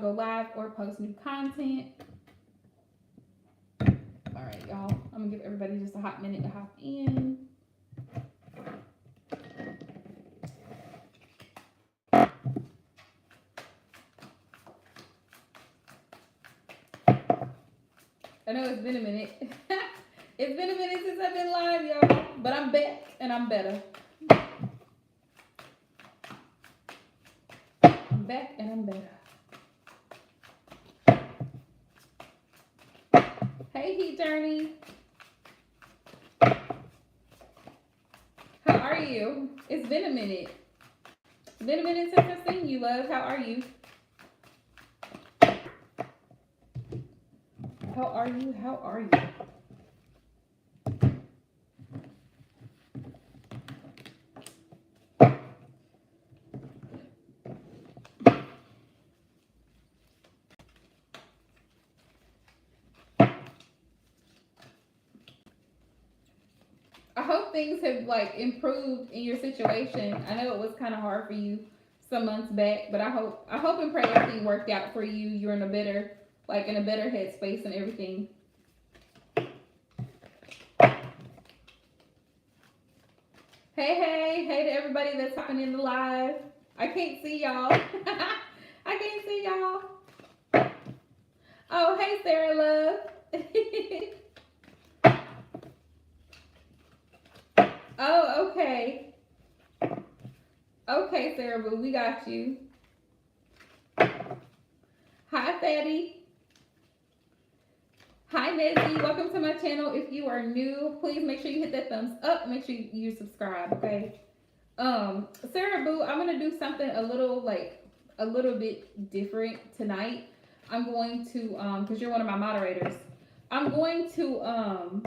go live or post new content. All right, y'all. I'm gonna give everybody just a hot minute to hop in. I know it's been a minute. It's been a minute since I've been live, y'all. But I'm back and I'm better. I'm back and I'm better. Hey, Heat Journey. How are you? It's been a minute. It's been a minute since I've seen you, love. How are you? How are you? How are you? I hope things have like improved in your situation. I know it was kind of hard for you some months back, but I hope and pray everything worked out for you. You're in a better headspace and everything. Hey to everybody that's hopping in the live. I can't see y'all. I can't see y'all. Oh, hey Sarah Love. Oh, okay. Okay, Sarah Boo, we got you. Hi, Fatty. Hi, Nizzy. Welcome to my channel. If you are new, please make sure you hit that thumbs up. Make sure you subscribe, okay? Sarah Boo, I'm gonna do something a little bit different tonight. I'm going to because you're one of my moderators. I'm going to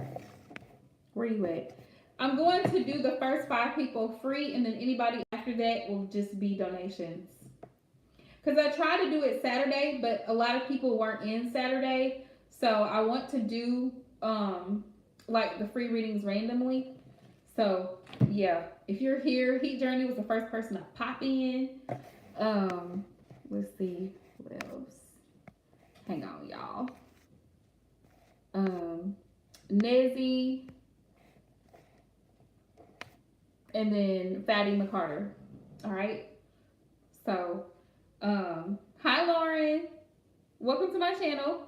where you at? I'm going to do the first 5 people free, and then anybody after that will just be donations. Because I tried to do it Saturday, but a lot of people weren't in Saturday. So I want to do like the free readings randomly. So yeah, if you're here, Heat Journey was the first person to pop in. Let's see what else. Hang on, y'all. Nizzy, and then Fatty McCarter. All right. So, hi Lauren. Welcome to my channel.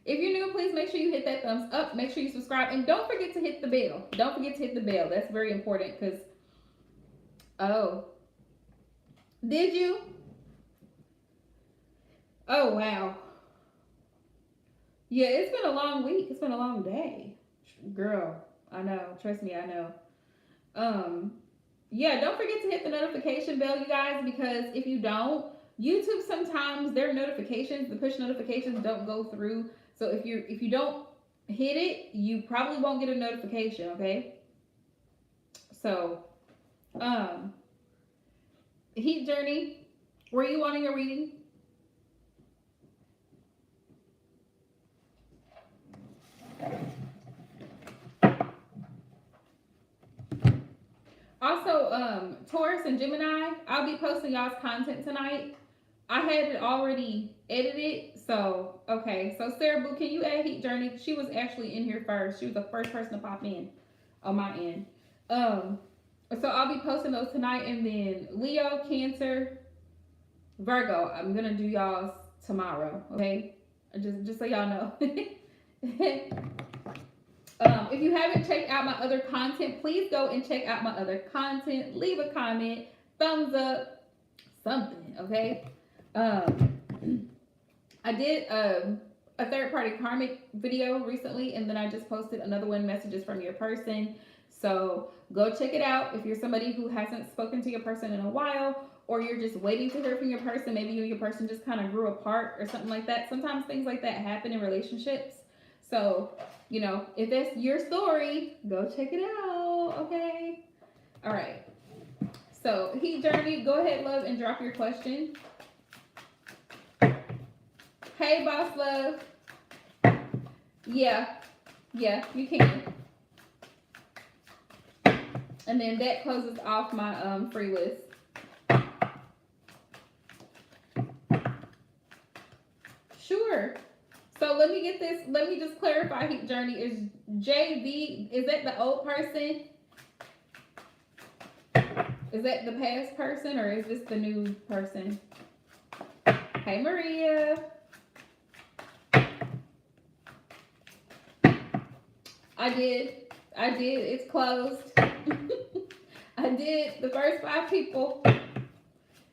If you're new, please make sure you hit that thumbs up. Make sure you subscribe, and don't forget to hit the bell. Don't forget to hit the bell. That's very important because. Oh. Did you? Oh wow. Yeah, it's been a long week. It's been a long day. Girl, I know. Trust me, I know. Yeah, don't forget to hit the notification bell, you guys, because if you don't, YouTube sometimes their notifications, the push notifications don't go through. So if you don't hit it, you probably won't get a notification, okay? So, Heat Journey, were you wanting a reading? Also, Taurus and Gemini, I'll be posting y'all's content tonight. I had it already edited, so okay. So Sarah Boo, can you add Heat Journey? She was actually in here first. She was the first person to pop in on my end. So I'll be posting those tonight, and then Leo, Cancer, Virgo. I'm gonna do y'all's tomorrow. Okay, just so y'all know. If you haven't checked out my other content, please go and check out my other content. Leave a comment, thumbs up, something, okay? I did a third-party karmic video recently, and then I just posted another one, messages from your person. So go check it out. If you're somebody who hasn't spoken to your person in a while, or you're just waiting to hear from your person, maybe you and your person just kind of grew apart or something like that. Sometimes things like that happen in relationships. So, you know, if that's your story, go check it out, okay? All right. So, Heat Journey, go ahead, love, and drop your question. Hey, Boss Love. Yeah, you can. And then that closes off my free list. Sure. So let me get this. Let me just clarify. Heat Journey is JV. Is that the old person? Is that the past person or is this the new person? Hey Maria. I did. It's closed. I did the first 5 people.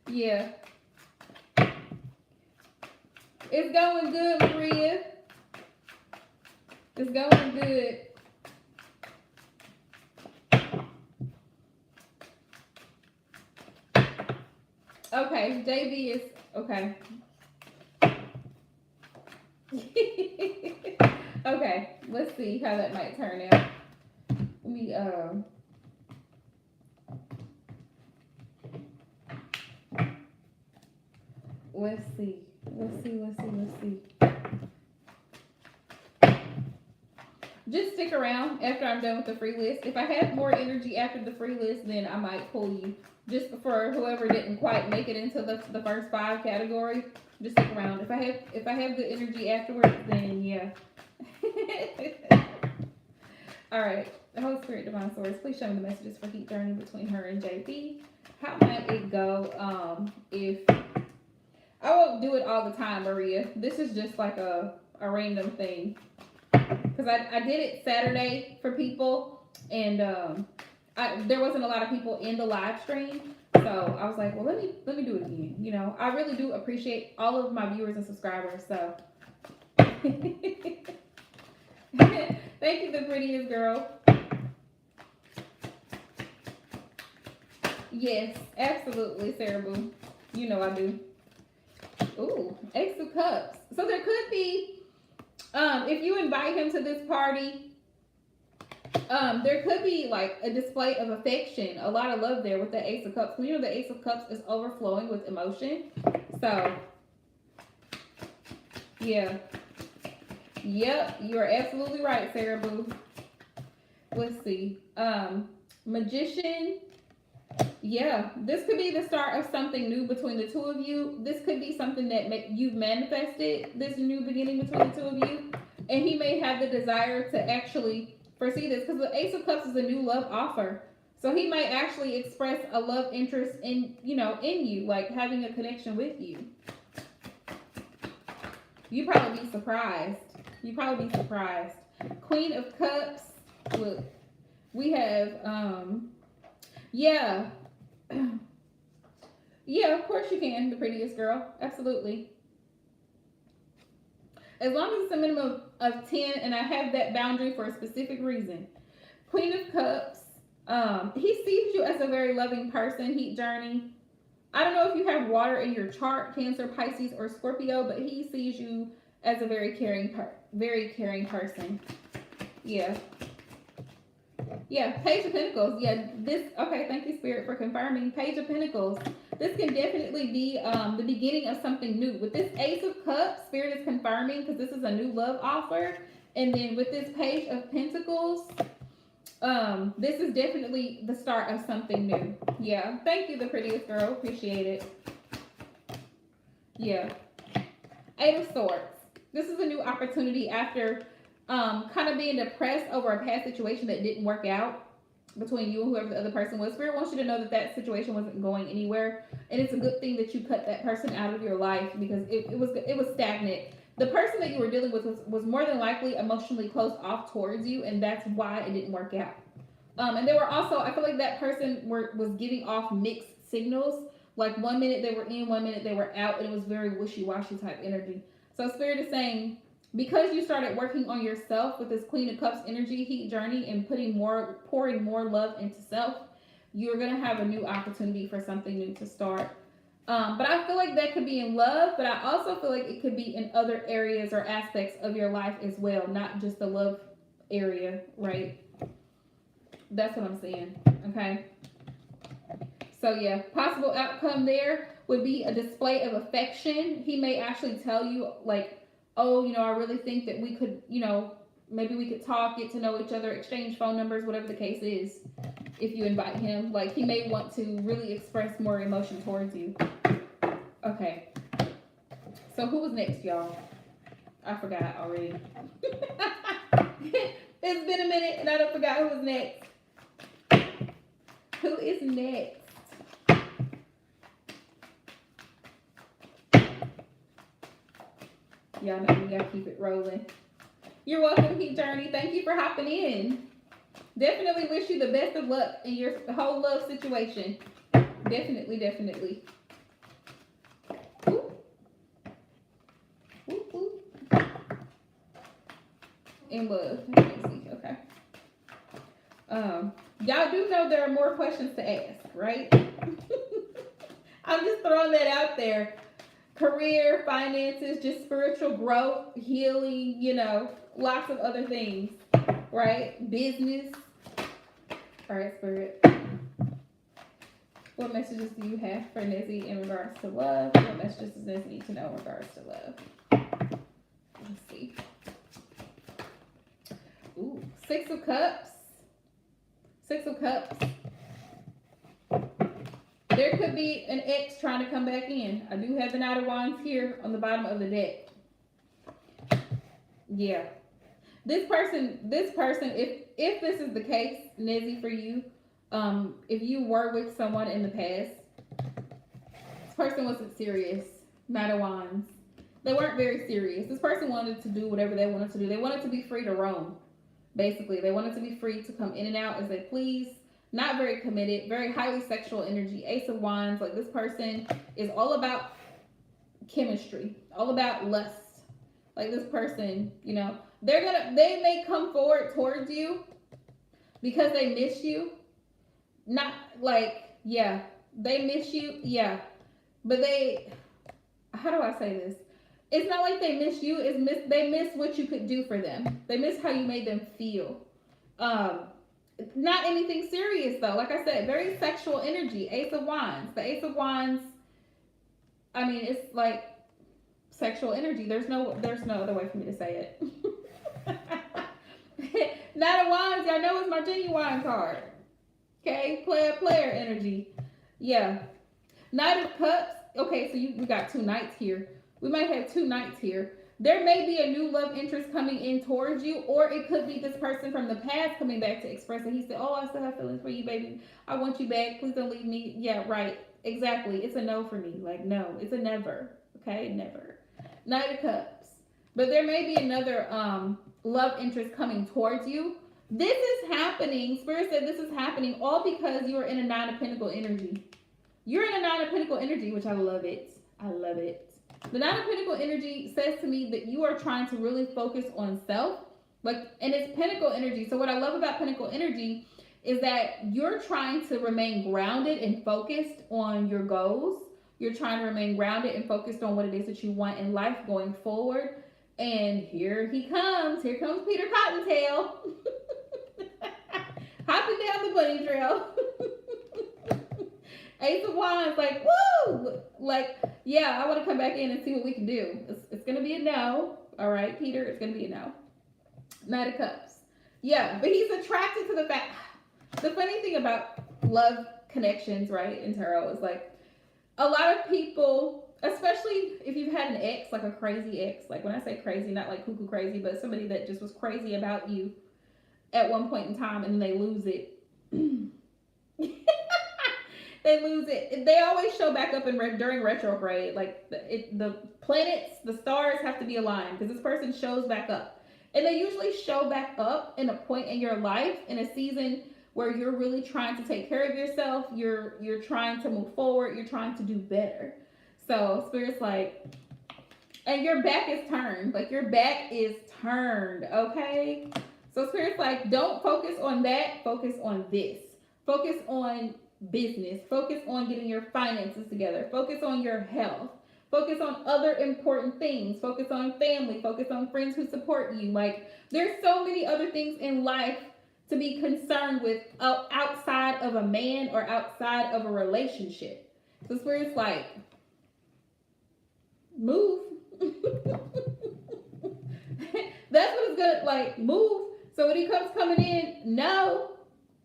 Yeah. It's going good, Maria. It's going good. Okay, JV is okay. Okay, let's see how that might turn out. Let me let's see. Let's see. Just stick around after I'm done with the free list. If I have more energy after the free list, then I might pull you. Just for whoever didn't quite make it into the first 5 category, just stick around. If I have good energy afterwards, then yeah. All right. The Holy Spirit, Divine Source, please show me the messages for Heat Journey between her and JB. How might it go? If I won't do it all the time, Maria. This is just like a random thing. Because I did it Saturday for people, and there wasn't a lot of people in the live stream, so I was like, well, let me do it again. You know, I really do appreciate all of my viewers and subscribers. So, thank you, the prettiest girl. Yes, absolutely, Sarah Boo. You know I do. Ooh, Ace of Cups. So there could be. If you invite him to this party, there could be like a display of affection, a lot of love there with the Ace of Cups. You know the Ace of Cups is overflowing with emotion. So, yeah. Yep, you are absolutely right, Sarah Boo. Let's see. Magician. Yeah, this could be the start of something new between the two of you. This could be something that you've manifested, this new beginning between the two of you. And he may have the desire to actually foresee this, because the Ace of Cups is a new love offer. So he might actually express a love interest in you, like having a connection with you. You'd probably be surprised. Queen of Cups. Look, we have, yeah. Yeah, of course you can, the prettiest girl. Absolutely. As long as it's a minimum of 10 and I have that boundary for a specific reason. Queen of Cups. He sees you as a very loving person, Heat Journey. I don't know if you have water in your chart, Cancer, Pisces, or Scorpio, but he sees you as a very caring person. Yeah. Yeah, Page of Pentacles. Yeah, okay, thank you, Spirit, for confirming. Page of Pentacles. This can definitely be the beginning of something new. With this Ace of Cups, Spirit is confirming because this is a new love offer. And then with this Page of Pentacles, this is definitely the start of something new. Yeah, thank you, the prettiest girl. Appreciate it. Yeah. 8 of Swords. This is a new opportunity after kind of being depressed over a past situation that didn't work out between you and whoever the other person was. Spirit wants you to know that that situation wasn't going anywhere, and it's a good thing that you cut that person out of your life because it was stagnant. The person that you were dealing with was more than likely emotionally closed off towards you, and that's why it didn't work out. And there were also, I feel like that person was giving off mixed signals. Like 1 minute they were in, 1 minute they were out, and it was very wishy-washy type energy. So Spirit is saying, because you started working on yourself with this Queen of Cups energy, Heat Journey, and pouring more love into self, you're going to have a new opportunity for something new to start. But I feel like that could be in love, but I also feel like it could be in other areas or aspects of your life as well, not just the love area, right? That's what I'm saying, okay? So yeah, possible outcome there would be a display of affection. He may actually tell you, like, oh, I really think that we could, maybe we could talk, get to know each other, exchange phone numbers, whatever the case is, if you invite him. Like, he may want to really express more emotion towards you. Okay. So who was next, y'all? I forgot already. It's been a minute and I don't forgot who was next. Who is next? Y'all know we gotta keep it rolling. You're welcome, Heat Journey. Thank you for hopping in. Definitely wish you the best of luck in your whole love situation. Definitely, definitely. Ooh. Ooh, ooh. In love. Okay. Y'all do know there are more questions to ask, right? I'm just throwing that out there. Career, finances, just spiritual growth, healing, lots of other things, right? Business. All right, Spirit. What messages do you have for Nizzy in regards to love? What messages does Nizzy need to know in regards to love? Let's see. Ooh, Six of Cups. Six of Cups. There could be an ex trying to come back in. I do have the Knight of Wands here on the bottom of the deck. Yeah. This person, if this is the case, Nizzy, for you, if you were with someone in the past, this person wasn't serious. Knight of Wands. They weren't very serious. This person wanted to do whatever they wanted to do. They wanted to be free to roam. Basically, they wanted to be free to come in and out as they please. Not very committed, very highly sexual energy. Ace of Wands. Like, this person is all about chemistry, all about lust. Like, this person, they may come forward towards you because they miss you. Not like, yeah, they miss you, yeah. But how do I say this? It's not like they miss you, they miss what you could do for them. They miss how you made them feel. Not anything serious though. Like I said, very sexual energy. Ace of Wands. The Ace of Wands, I mean, it's like sexual energy. There's no other way for me to say it. Knight of Wands, y'all know it's my genuine card. Okay, player energy. Yeah. Knight of Cups. Okay, so we got two knights here. We might have two knights here. There may be a new love interest coming in towards you, or it could be this person from the past coming back to express it. He said, oh, I still have feelings for you, baby. I want you back. Please don't leave me. Yeah, right. Exactly. It's a no for me. Like, no. It's a never. Okay? Never. Knight of Cups. But there may be another love interest coming towards you. This is happening. Spirit said this is happening all because you are in a Nine of Pentacle energy. You're in a Nine of Pentacle energy, which I love it. I love it. The Nine of Pentacle energy says to me that you are trying to really focus on self. And it's Pentacle energy. So what I love about Pentacle energy is that you're trying to remain grounded and focused on your goals. You're trying to remain grounded and focused on what it is that you want in life going forward. And here he comes. Here comes Peter Cottontail. Hopping down the bunny trail. Ace of Wands, like, woo! Like, yeah, I want to come back in and see what we can do. It's going to be a no. All right, Peter, it's going to be a no. Knight of Cups. Yeah, but he's attracted to the fact. The funny thing about love connections, right, in tarot is like, a lot of people, especially if you've had an ex, like a crazy ex, like when I say crazy, not like cuckoo crazy, but somebody that just was crazy about you at one point in time and then they lose it. They lose it. They always show back up during retrograde. Like the planets, the stars have to be aligned because this person shows back up. And they usually show back up in a point in your life, in a season where you're really trying to take care of yourself. You're trying to move forward. You're trying to do better. So Spirit's like, and your back is turned. Like your back is turned, okay? So Spirit's like, don't focus on that. Focus on this. Focus on business. Focus on getting your finances together. Focus on your health. Focus on other important things. Focus on family. Focus on friends who support you. Like, there's so many other things in life to be concerned with outside of a man or outside of a relationship. So Spirit's like, move. That's what it's gonna, like, move. So when he comes coming in, no.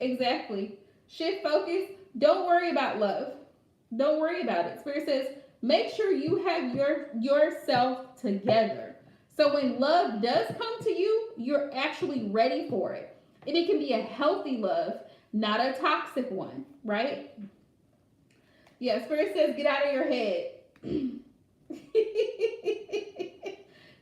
Exactly. Shift focus. Don't worry about love. Don't worry about it. Spirit says, make sure you have yourself together. So when love does come to you, you're actually ready for it. And it can be a healthy love, not a toxic one, right? Yeah, Spirit says get out of your head.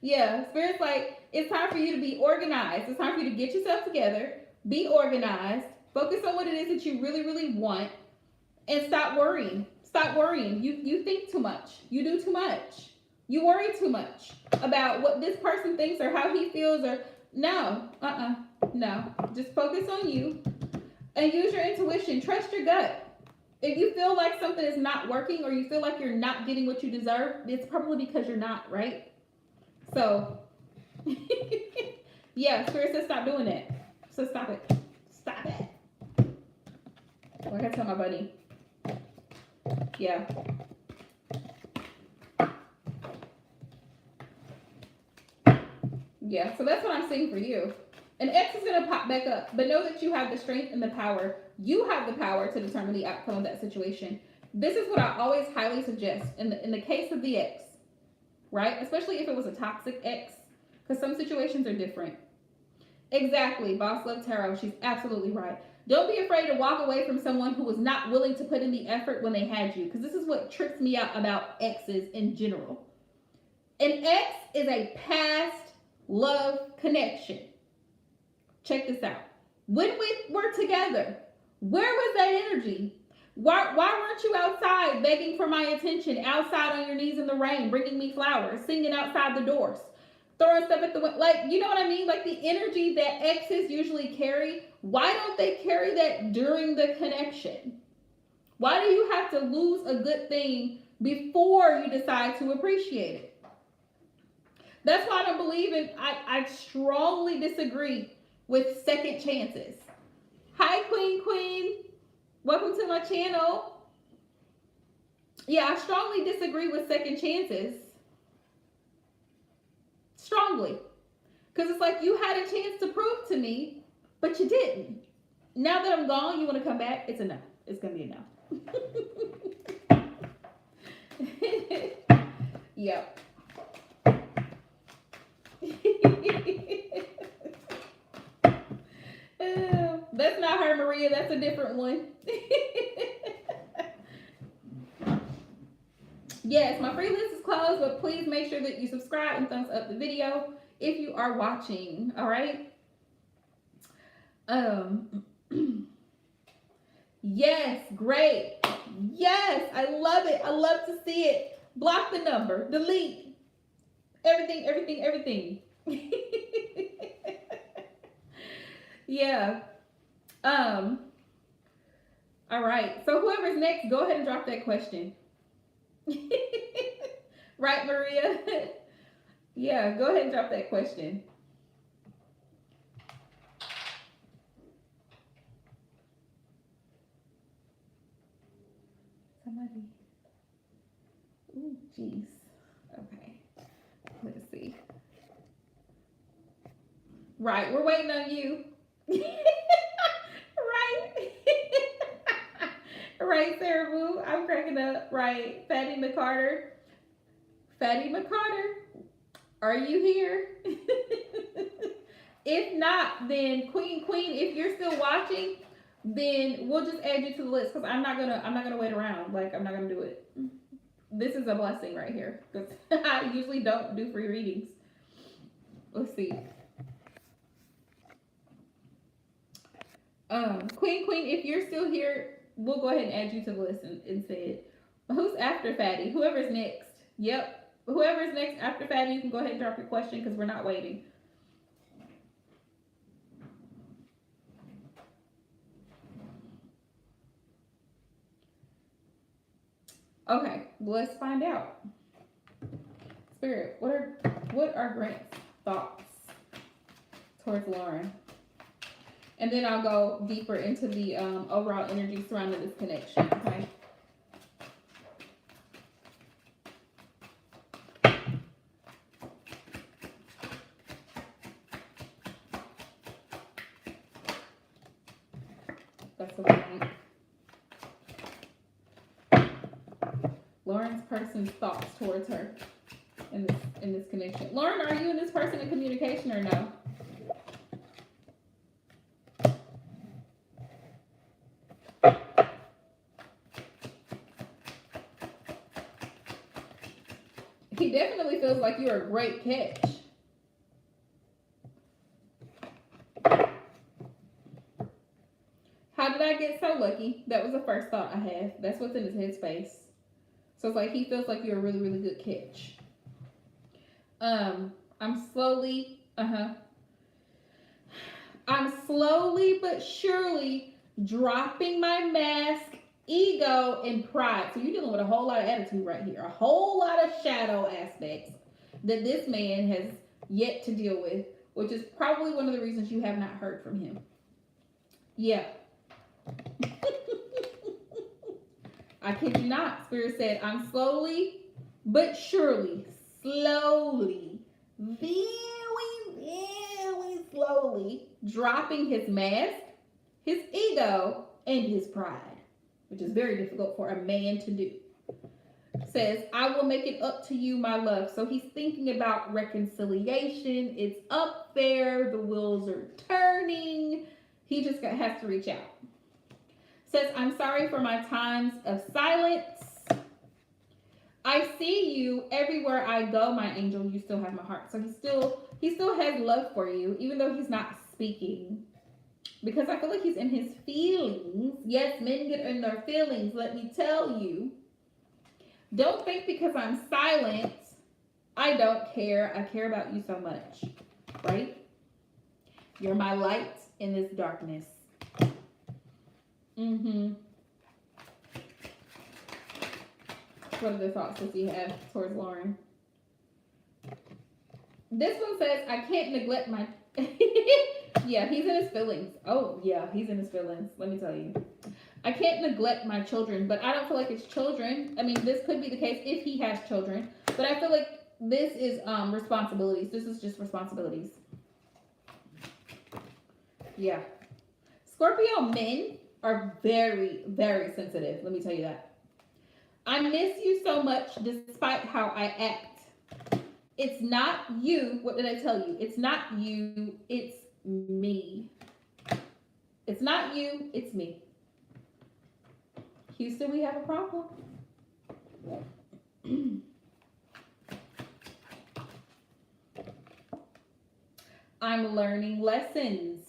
Yeah, Spirit's like, it's time for you to be organized. It's time for you to get yourself together, be organized, focus on what it is that you really, really want, and stop worrying. Stop worrying. You think too much. You do too much. You worry too much about what this person thinks or how he feels or no. No. Just focus on you and use your intuition. Trust your gut. If you feel like something is not working or you feel like you're not getting what you deserve, it's probably because you're not, right? So, yeah, Spirit says stop doing that. So stop it. Stop it. Like I tell my buddy. Yeah. Yeah, so that's what I'm seeing for you. An X is going to pop back up, but know that you have the strength and the power. You have the power to determine the outcome of that situation. This is what I always highly suggest in the case of the X, right? Especially if it was a toxic X, because some situations are different. Exactly, Boss Love Tarot. She's absolutely right. Don't be afraid to walk away from someone who was not willing to put in the effort when they had you, because this is what trips me out about X's in general. An X is a past love connection. Check this out. When we were together, where was that energy? Why weren't you outside begging for my attention, outside on your knees in the rain, bringing me flowers, singing outside the doors, throwing stuff at the window? Like, you know what I mean? Like the energy that exes usually carry, why don't they carry that during the connection? Why do you have to lose a good thing before you decide to appreciate it? That's why I don't believe in, I strongly disagree with second chances. Hi, Queen. Welcome to my channel. Yeah, I strongly disagree with second chances. Strongly. Because it's like you had a chance to prove to me, but you didn't. Now that I'm gone, you want to come back? It's a no. It's going to be a no. Yep. That's not her, Maria. That's a different one. Yes, my free list is closed, but please make sure that you subscribe and thumbs up the video if you are watching. All right. Yes, great. Yes, I love it. I love to see it. Block the number. Delete. Everything. Yeah. All right. So whoever's next, go ahead and drop that question. Right, Maria? Yeah, go ahead and drop that question. Somebody. Ooh, jeez. Okay. Let's see. Right, we're waiting on you. Right. Right, Sarah Boo. I'm cracking up. Right. Fatty McCarter. Are you here? If not, then Queen, if you're still watching, then we'll just add you to the list because I'm not gonna wait around. Like, I'm not gonna do it. This is a blessing right here because I usually don't do free readings. Let's see. Queen, if you're still here, we'll go ahead and add you to the list instead. Who's after Fatty? Whoever's next. Yep. Whoever's next after Fatty, you can go ahead and drop your question because we're not waiting. Okay, let's find out. Spirit, what are Grant's thoughts towards Lauren? And then I'll go deeper into the overall energy surrounding this connection, okay? That's what I think. Lauren's person's thoughts towards her in this connection. Lauren, are you and this person in communication or no? He definitely feels like you're a great catch. How did I get so lucky? That was the first thought I had. That's what's in his headspace. So it's like he feels like you're a really, really good catch. I'm slowly, I'm slowly but surely dropping my mask, ego, and pride. So you're dealing with a whole lot of attitude right here. A whole lot of shadow aspects that this man has yet to deal with, which is probably one of the reasons you have not heard from him. Yeah. I kid you not. Spirit said, I'm slowly but surely, very, very slowly dropping his mask, his ego, and his pride, which is very difficult for a man to do. Says, I will make it up to you, my love. So he's thinking about reconciliation. It's up there. The wheels are turning. He just has to reach out. Says, I'm sorry for my times of silence. I see you everywhere I go, my angel. You still have my heart. So he still has love for you, even though he's not speaking. Because I feel like he's in his feelings. Yes, men get in their feelings. Let me tell you. Don't think because I'm silent, I don't care. I care about you so much. Right? You're my light in this darkness. What other thoughts does he have towards Lauren? This one says, I can't neglect my... Yeah, he's in his feelings. Oh, yeah, he's in his feelings. Let me tell you. I can't neglect my children, but I don't feel like it's children. I mean, this could be the case if he has children, but I feel like this is responsibilities. This is just responsibilities. Yeah. Scorpio men are very, very sensitive. Let me tell you that. I miss you so much despite how I act. It's not you. What did I tell you? It's not you. It's me. It's not you. It's me. Houston, we have a problem. I'm learning lessons.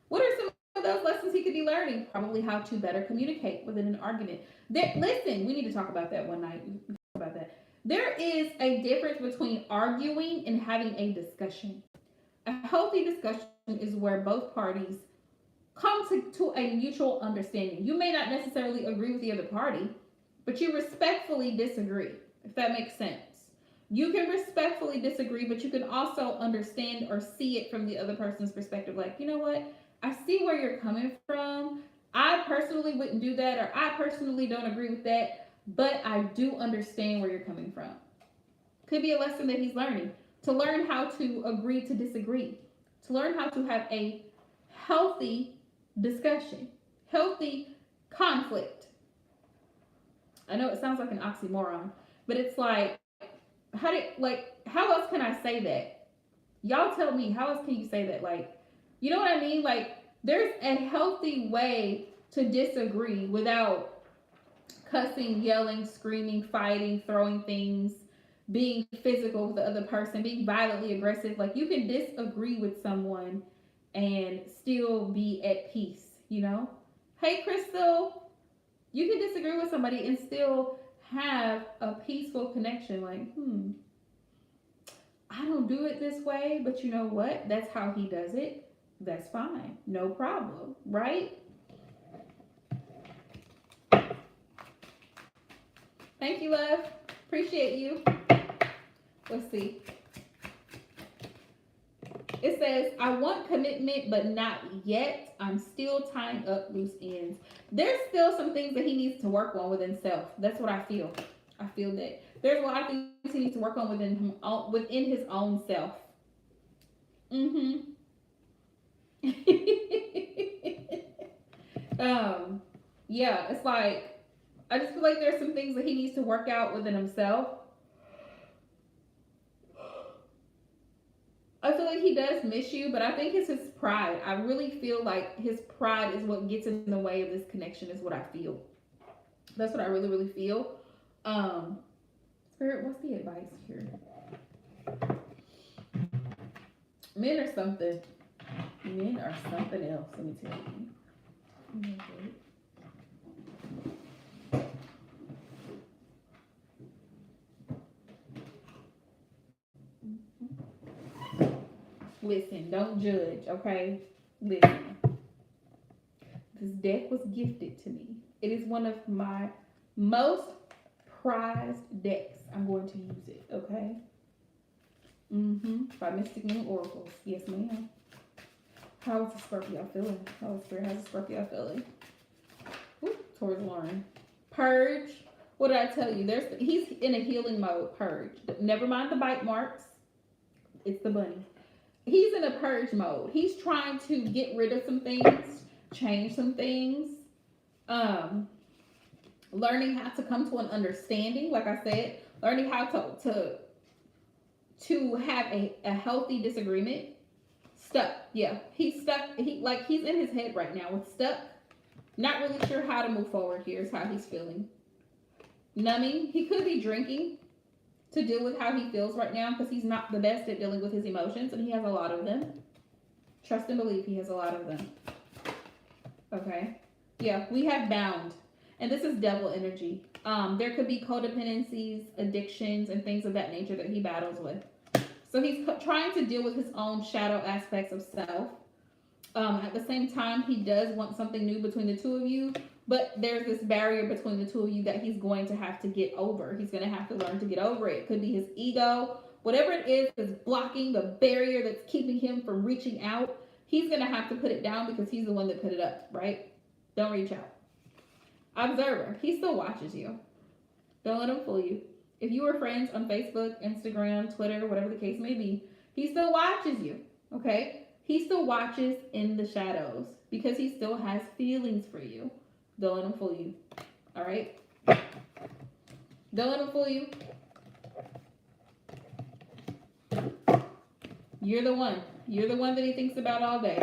What are some of those lessons he could be learning? Probably how to better communicate within an argument. Listen, we need to talk about that one night. About that. There is a difference between arguing and having a discussion. A healthy discussion is where both parties come to a mutual understanding. You may not necessarily agree with the other party, but you respectfully disagree, if that makes sense. You can respectfully disagree, but you can also understand or see it from the other person's perspective. Like, you know what? I see where you're coming from. I personally wouldn't do that, or I personally don't agree with that, but I do understand where you're coming from. Could be a lesson that he's learning. To learn how to agree to disagree. To learn how to have a healthy discussion. Healthy conflict. I know it sounds like an oxymoron, but it's like, how else can I say that? Y'all tell me, how else can you say that? Like, you know what I mean? Like, there's a healthy way to disagree without cussing, yelling, screaming, fighting, throwing things, being physical with the other person, being violently aggressive. Like, you can disagree with someone and still be at peace, you know? Hey, Crystal, you can disagree with somebody and still have a peaceful connection. Like, I don't do it this way, but you know what? That's how he does it. That's fine. No problem, right? Thank you, love. Appreciate you. Let's see. It says, I want commitment, but not yet. I'm still tying up loose ends. There's still some things that he needs to work on within self. That's what I feel. I feel that there's a lot of things he needs to work on within his own self. Yeah, it's like, I just feel like there's some things that he needs to work out within himself. he does miss you, but I think it's his pride. I really feel like his pride is what gets in the way of this connection, is what I feel. That's what I really, really feel. Um, Spirit, what's the advice here? Men are something. Men are something else, let me tell you. Listen, don't judge, okay? Listen. This deck was gifted to me. It is one of my most prized decks. I'm going to use it, okay? By Mystic Moon Oracles. Yes, ma'am. How is the Scorpio feeling? How's the Scorpio feeling? Ooh, towards Lauren. Purge. What did I tell you? He's in a healing mode. Purge. Never mind the bite marks. It's the bunny. He's in a purge mode. He's trying to get rid of some things, change some things, learning how to come to an understanding. Like I said, learning how to have a healthy disagreement. Stuck. Yeah, he's stuck. He's in his head right now with stuck. Not really sure how to move forward. Here's how he's feeling. Numbing. He could be drinking to deal with how he feels right now, because he's not the best at dealing with his emotions, and he has a lot of them. Trust and believe he has a lot of them. Okay. Yeah, we have bound. And this is devil energy. There could be codependencies, addictions, and things of that nature that he battles with. So he's trying to deal with his own shadow aspects of self. At the same time, he does want something new between the two of you, but there's this barrier between the two of you that he's going to have to get over. He's going to have to learn to get over it. It could be his ego. Whatever it is blocking the barrier that's keeping him from reaching out. He's going to have to put it down because he's the one that put it up, right? Don't reach out. Observer. He still watches you. Don't let him fool you. If you were friends on Facebook, Instagram, Twitter, whatever the case may be, he still watches you, okay? He still watches in the shadows because he still has feelings for you. Don't let him fool you, all right? Don't let him fool you. You're the one. You're the one that he thinks about all day.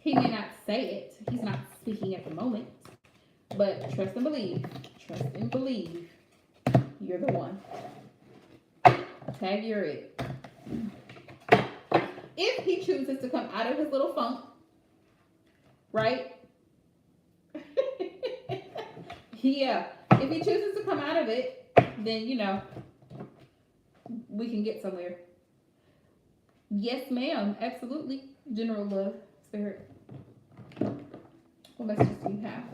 He may not say it. He's not speaking at the moment. But trust and believe. Trust and believe. You're the one. Tag, you're it. If he chooses to come out of his little funk, right? Yeah. If he chooses to come out of it, then, you know, we can get somewhere. Yes, ma'am. Absolutely. General love, spirit. What messages do you have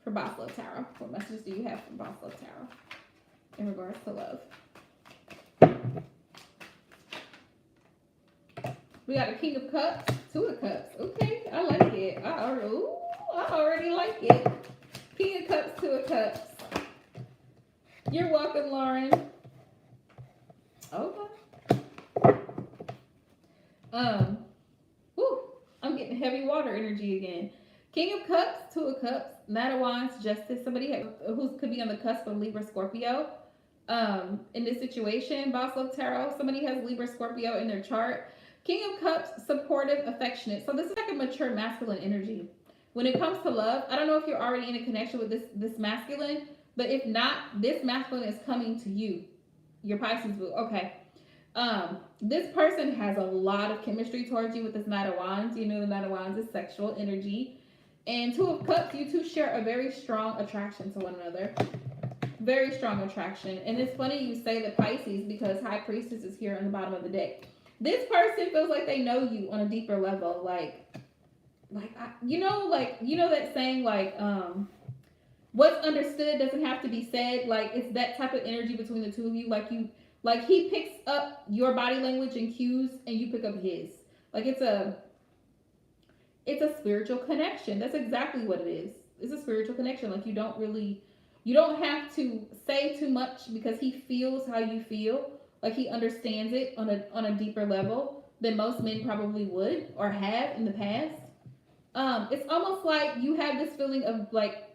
for Boss Love Tarot? What messages do you have for Boss Love Tarot in regards to love? We got a King of Cups, Two of Cups. Okay, I like it. I already like it. King of Cups, Two of Cups. You're welcome, Lauren. Okay. I'm getting heavy water energy again. King of Cups, Two of Cups, Knight of Wands, Justice. Somebody who could be on the cusp of Libra, Scorpio. In this situation, Boss Love Tarot, somebody has Libra, Scorpio in their chart. King of Cups, supportive, affectionate. So this is like a mature masculine energy. When it comes to love, I don't know if you're already in a connection with this masculine, but if not, this masculine is coming to you. Your Pisces boo. Okay. This person has a lot of chemistry towards you with this Knight of Wands. You know the Knight of Wands is sexual energy. And Two of Cups, you two share a very strong attraction to one another. Very strong attraction. And it's funny you say the Pisces because High Priestess is here on the bottom of the deck. This person feels like they know you on a deeper level. You know that saying, what's understood doesn't have to be said. Like, it's that type of energy between the two of you. Like he picks up your body language and cues and you pick up his. Like it's a spiritual connection. That's exactly what it is. It's a spiritual connection. Like you don't have to say too much because he feels how you feel. Like he understands it on a deeper level than most men probably would or have in the past. It's almost like you have this feeling of like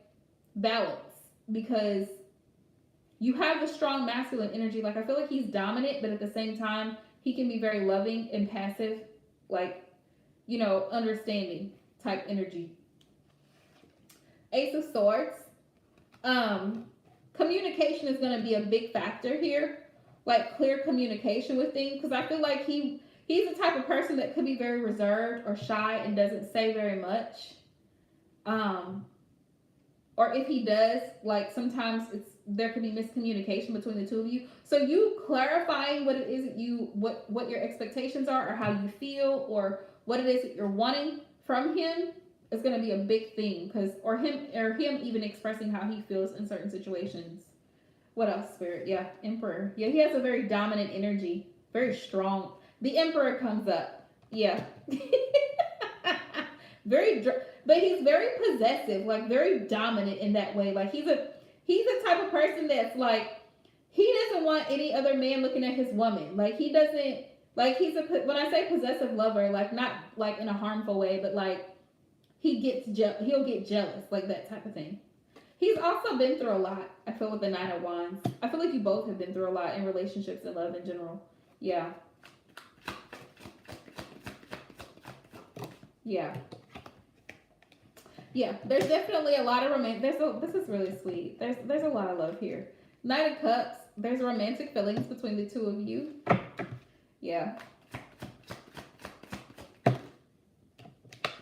balance because You have the strong masculine energy. Like, I feel like he's dominant, but at the same time, he can be very loving and passive, like, understanding type energy. Ace of Swords. Communication is going to be a big factor here, like clear communication with things, because I feel like he's the type of person that could be very reserved or shy and doesn't say very much. Or if he does, like sometimes there could be miscommunication between the two of you. So you clarifying what it is that what your expectations are, or how you feel, or what it is that you're wanting from him is going to be a big thing, because or him even expressing how he feels in certain situations. What else, Spirit? Yeah, Emperor. Yeah, he has a very dominant energy, very strong. The Emperor comes up. Yeah. But he's very possessive, like very dominant in that way. Like he's a type of person that's like, he doesn't want any other man looking at his woman. Like he doesn't, like when I say possessive lover, like not like in a harmful way, but like he'll get jealous, like that type of thing. He's also been through a lot, I feel, with the Nine of Wands. I feel like you both have been through a lot in relationships and love in general. Yeah. Yeah. Yeah, there's definitely a lot of this is really sweet. There's a lot of love here. Knight of Cups, there's romantic feelings between the two of you. Yeah.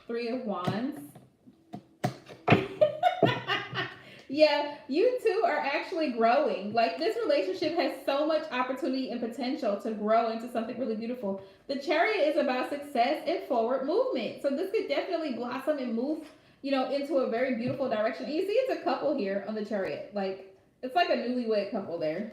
Three of Wands. Yeah, you two are actually growing. Like, this relationship has so much opportunity and potential to grow into something really beautiful. The Chariot is about success and forward movement. So this could definitely blossom and move, into a very beautiful direction. And you see it's a couple here on the Chariot. Like, it's like a newlywed couple there.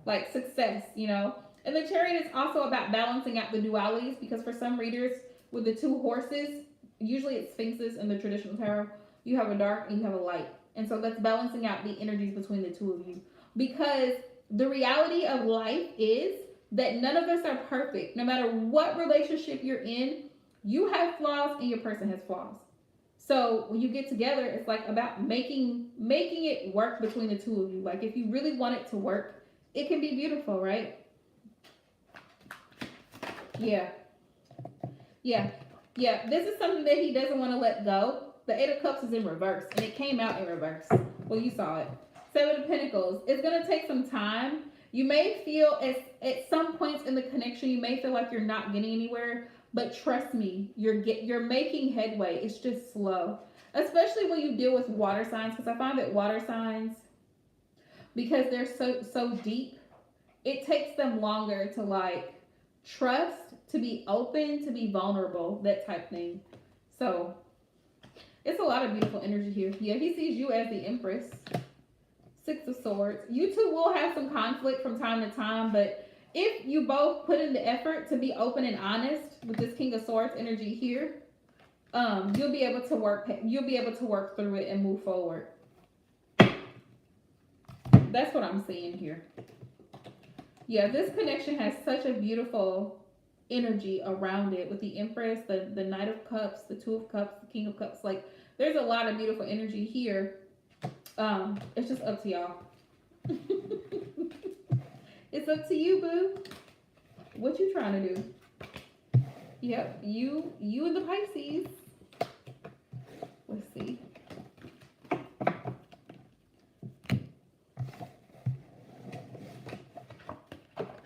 Like, success, And the Chariot is also about balancing out the dualities, because for some readers with the two horses, usually it's sphinxes in the traditional tarot, you have a dark and you have a light. And so that's balancing out the energies between the two of you. Because the reality of life is that none of us are perfect. No matter what relationship you're in, you have flaws and your person has flaws. So when you get together, it's like about making it work between the two of you. Like, if you really want it to work, it can be beautiful, right? Yeah. Yeah. Yeah. This is something that he doesn't want to let go. The Eight of Cups is in reverse, and it came out in reverse. Well, you saw it. Seven of Pentacles. It's going to take some time. You may feel at some points in the connection, you may feel like you're not getting anywhere, but trust me, you're making headway. It's just slow, especially when you deal with water signs, because I find that water signs, because they're so deep, it takes them longer to like trust, to be open, to be vulnerable, that type thing. So it's a lot of beautiful energy here. Yeah, he sees you as the Empress. Six of Swords. You two will have some conflict from time to time, but if you both put in the effort to be open and honest with this King of Swords energy here, you'll be able to work through it and move forward. That's what I'm seeing here. Yeah, this connection has such a beautiful energy around it with the Empress, the Knight of Cups, the Two of Cups, the King of Cups. Like, there's a lot of beautiful energy here. It's just up to y'all. It's up to you, boo. What you trying to do? Yep, you and the Pisces. Let's see.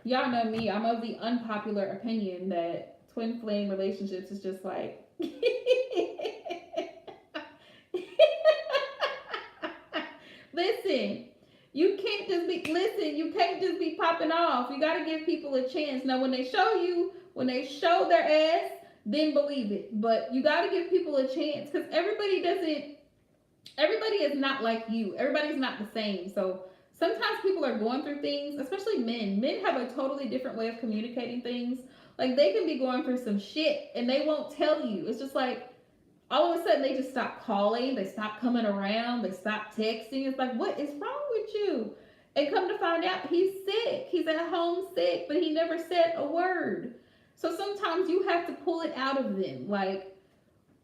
Y'all know me. I'm of the unpopular opinion that twin flame relationships is just like Listen, you can't just be popping off. You got to give people a chance. Now, when they show their ass, then believe it. But you got to give people a chance, because everybody is not like you. Everybody's not the same. So sometimes people are going through things, especially men. Men have a totally different way of communicating things. Like, they can be going through some shit and they won't tell you. It's just like, all of a sudden they just stop calling, they stop coming around, they stop texting. It's like, what is wrong with you? And come to find out, he's sick. He's at home sick, but he never said a word. So sometimes you have to pull it out of them. Like,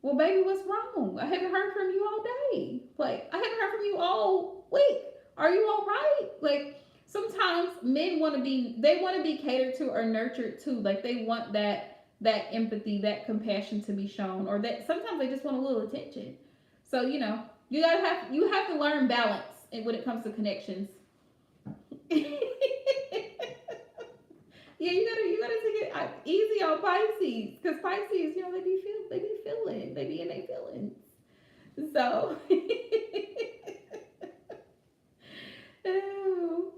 well, baby, what's wrong? I haven't heard from you all day. Like, I haven't heard from you all week. Are you all right? Like sometimes men want to be catered to or nurtured too. Like they want that empathy, that compassion to be shown, or that sometimes they just want a little attention. So you have to learn balance when it comes to connections. Yeah, you gotta take it easy on Pisces because Pisces, they be in their feelings. So, oh,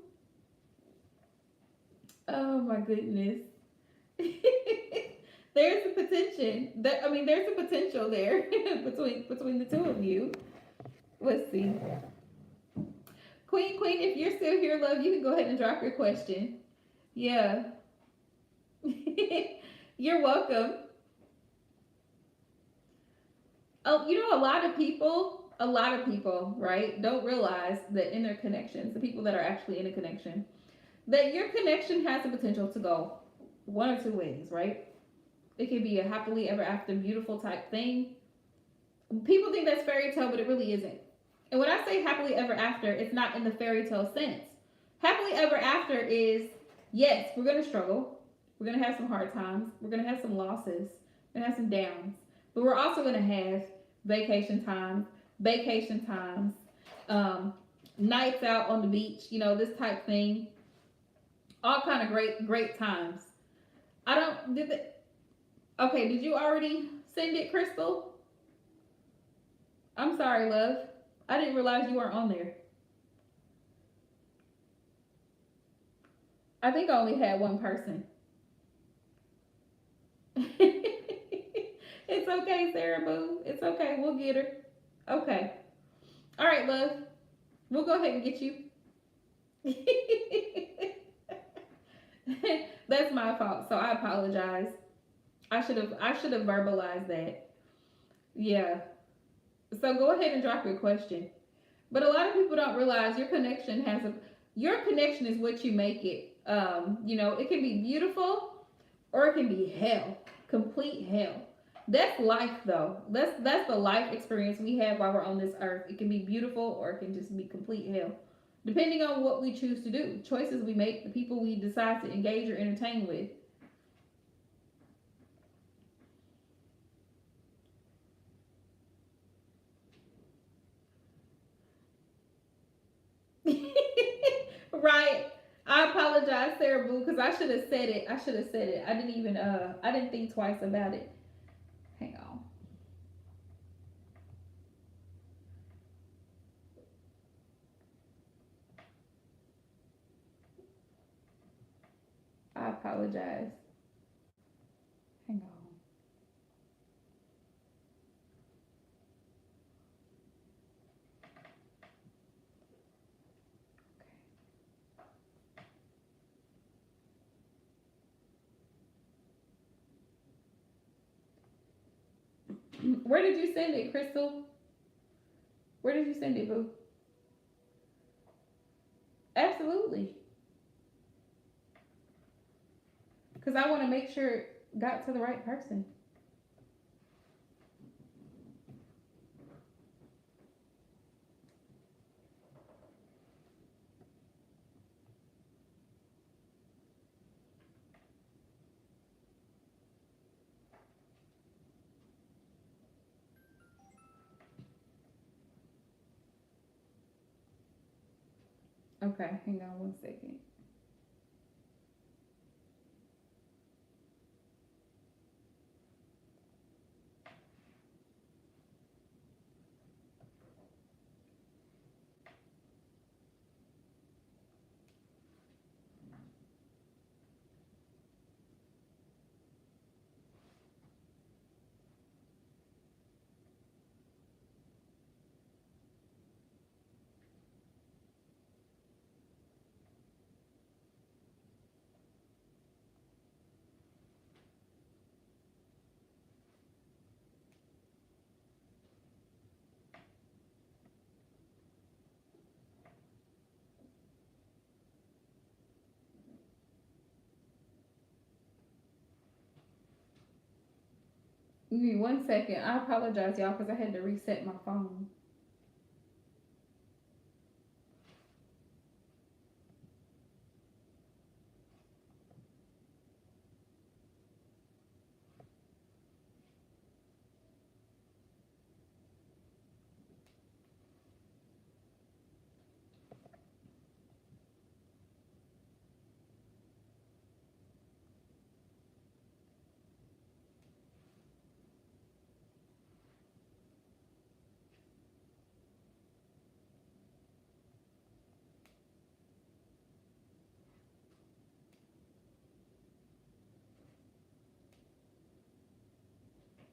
oh my goodness. There's a potential. There's a potential there between the two of you. Let's see, Queen. If you're still here, love, you can go ahead and drop your question. Yeah, you're welcome. Oh, a lot of people, right, don't realize that in their connections, the people that are actually in a connection, that your connection has the potential to go one or two ways, right? It could be a happily ever after beautiful type thing. People think that's fairy tale, but it really isn't. And when I say happily ever after, it's not in the fairy tale sense. Happily ever after is, yes, we're going to struggle. We're going to have some hard times. We're going to have some losses. We're going to have some downs. But we're also going to have vacation times, um, nights out on the beach, this type thing. All kind of great times. I don't, did the, okay, did you already send it, Crystal? I'm sorry, love. I didn't realize you weren't on there. I think I only had one person. It's okay, Sarah Boo. It's okay. We'll get her. Okay. All right, love. We'll go ahead and get you. That's my fault. So I apologize. I should have verbalized that. Yeah. So go ahead and drop your question. But a lot of people don't realize your connection is what you make it. It can be beautiful or it can be hell, complete hell. That's life though. That's the life experience we have while we're on this earth. It can be beautiful or it can just be complete hell. Depending on what we choose to do, choices we make, the people we decide to engage or entertain with. Right. I apologize, Sarah Boo, because I should have said it. I didn't think twice about it. Hang on. I apologize. Hang on. Where did you send it, Crystal? Where did you send it, Boo? Absolutely. Because I want to make sure it got to the right person. Okay, hang on one second. Give me 1 second. I apologize, y'all, because I had to reset my phone.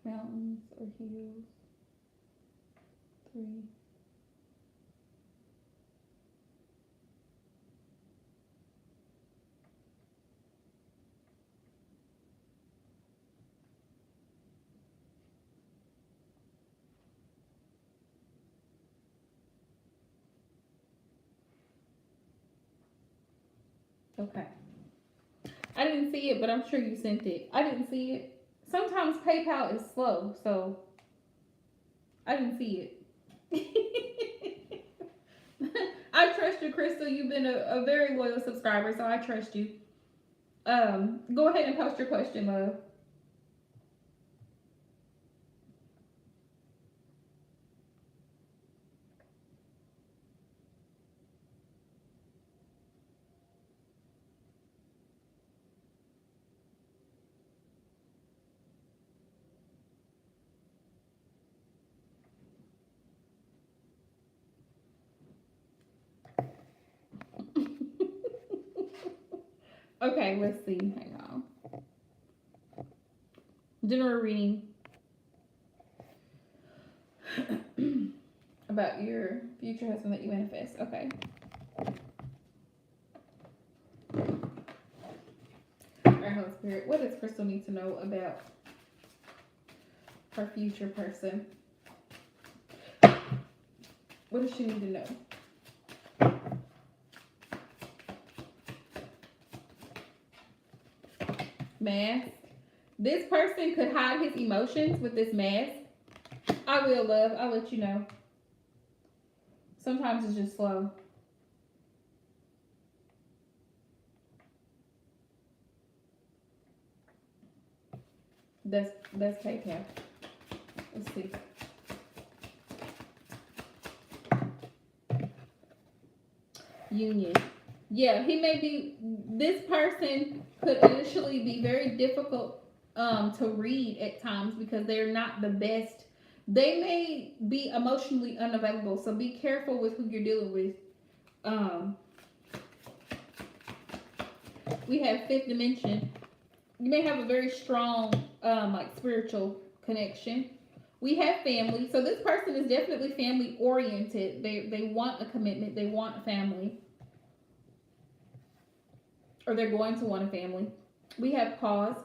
Mountains or hills. 3. Okay. I didn't see it, but I'm sure you sent it. I didn't see it. Sometimes PayPal is slow, so I didn't see it. I trust you, Crystal. You've been a very loyal subscriber, so I trust you. Go ahead and post your question, love. Okay, let's see. Hang on. General reading about your future husband that you manifest. Okay. Alright, Holy Spirit, what does Crystal need to know about her future person? What does she need to know? Mask. This person could hide his emotions with this mask. I will, love. I'll let you know. Sometimes it's just slow. That's PayPal. Let's see. Union. Yeah, he may be. This person could initially be very difficult to read at times because they're not the best. They may be emotionally unavailable, so be careful with who you're dealing with. We have fifth dimension. You may have a very strong like spiritual connection. We have family, so this person is definitely family oriented. They want a commitment. They want a family, or they're going to want a family. We have pause.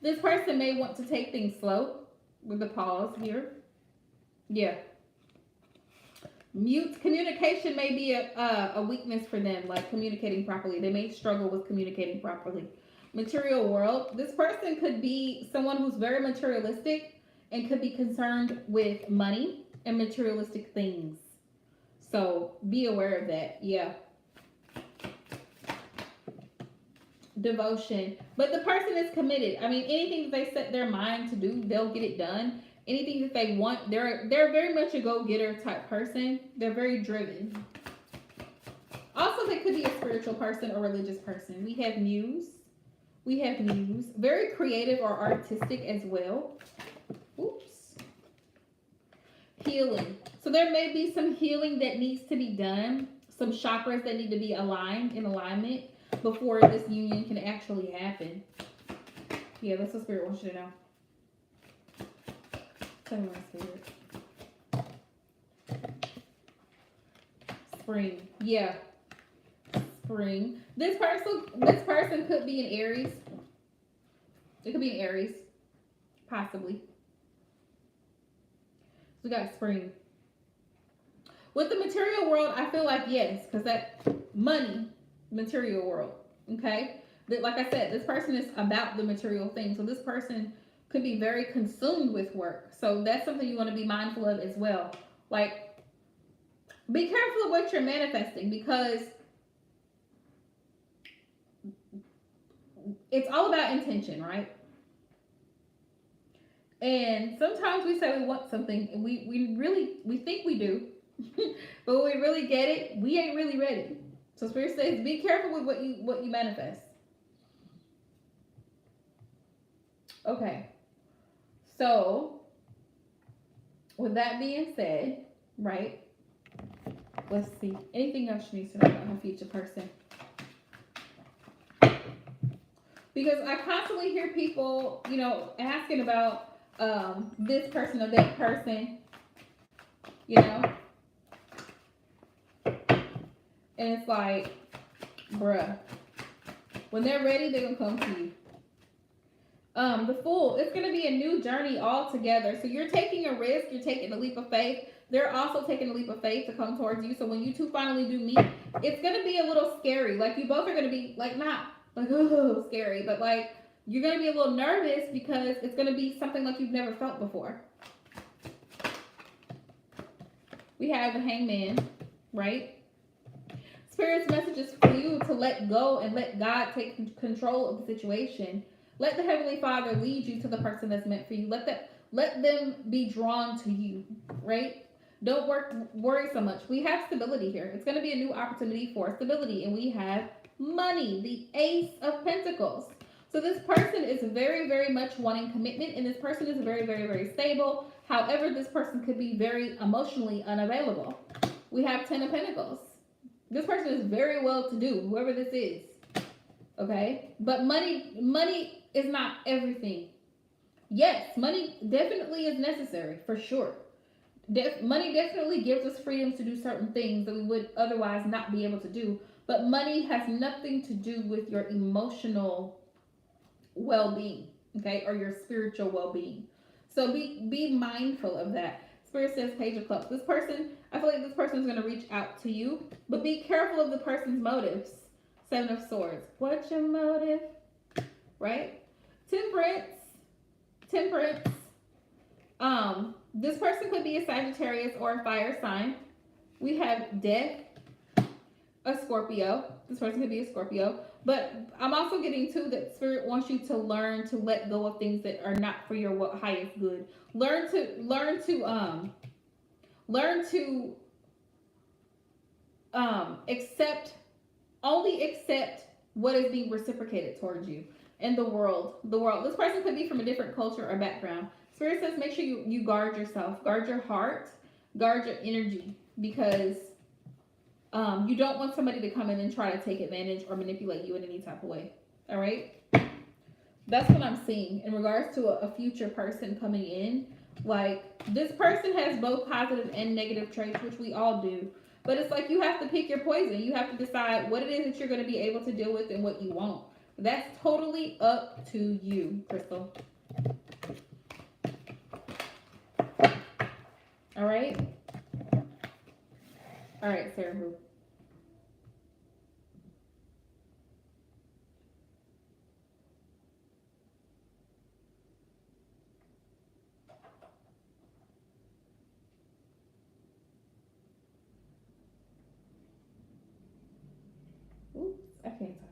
This person may want to take things slow with the pause here. Yeah. Mute communication may be a weakness for them, like communicating properly. They may struggle with communicating properly. Material world. This person could be someone who's very materialistic and could be concerned with money and materialistic things. So be aware of that. Yeah. Devotion. But the person is committed. I mean, anything that they set their mind to do, they'll get it done. Anything that they want, they're very much a go-getter type person. They're very driven. Also, they could be a spiritual person or religious person. We have muse. We have muse. Very creative or artistic as well. Oops. Healing. So there may be some healing that needs to be done. Some chakras that need to be aligned in alignment before this union can actually happen. Yeah, that's what Spirit wants you to know. Tell me my Spirit. Spring. Yeah. Spring. This person could be in Aries. It could be in Aries. Possibly. So we got spring. With the material world, I feel like yes, because that money, material world. Okay? Like I said, this person is about the material thing. So this person could be very consumed with work. So that's something you want to be mindful of as well. Like, be careful of what you're manifesting because it's all about intention, right? And sometimes we say we want something and we think we do. But when we really get it, we ain't really ready. So Spirit says be careful with what you manifest. Okay. So with that being said, right? Let's see. Anything else she needs to know about her future person? Because I constantly hear people, asking about this person or that person, you know, and it's like, bruh, when they're ready, they're gonna come to you. The Fool, it's gonna be a new journey altogether. So you're taking a risk, you're taking a leap of faith. They're also taking a leap of faith to come towards you. So when you two finally do meet, it's gonna be a little scary. Like you both are gonna be like not like oh scary, but like you're gonna be a little nervous because it's gonna be something like you've never felt before. We have the Hangman, right? Spirit's message is for you to let go and let God take control of the situation. Let the Heavenly Father lead you to the person that's meant for you. Let them be drawn to you, right? Don't worry so much. We have stability here. It's going to be a new opportunity for stability, and we have money, the Ace of Pentacles. So this person is very, very much wanting commitment, and this person is very, very, very stable. However, this person could be very emotionally unavailable. We have Ten of Pentacles. This person is very well to do, whoever this is. Okay? But money is not everything. Yes, money definitely is necessary, for sure. Money definitely gives us freedom to do certain things that we would otherwise not be able to do. But money has nothing to do with your emotional well-being, okay, or your spiritual well-being. So be mindful of that. Spirit says Page of Cups. This person, I feel like this person is going to reach out to you, but be careful of the person's motives. Seven of Swords. What's your motive? Right? Temperance. Temperance. This person could be a Sagittarius or a fire sign. We have Death, a Scorpio. This person could be a Scorpio. But I'm also getting too that Spirit wants you to learn to let go of things that are not for your highest good. Learn to accept, only accept what is being reciprocated towards you. And the world. This person could be from a different culture or background. Spirit says make sure you guard yourself, guard your heart, guard your energy, because you don't want somebody to come in and try to take advantage or manipulate you in any type of way. All right? That's what I'm seeing in regards to a future person coming in. Like, this person has both positive and negative traits, which we all do. But it's like you have to pick your poison. You have to decide what it is that you're going to be able to deal with and what you won't. That's totally up to you, Crystal. All right? All right, Sarah Boo. Oops, I can't talk.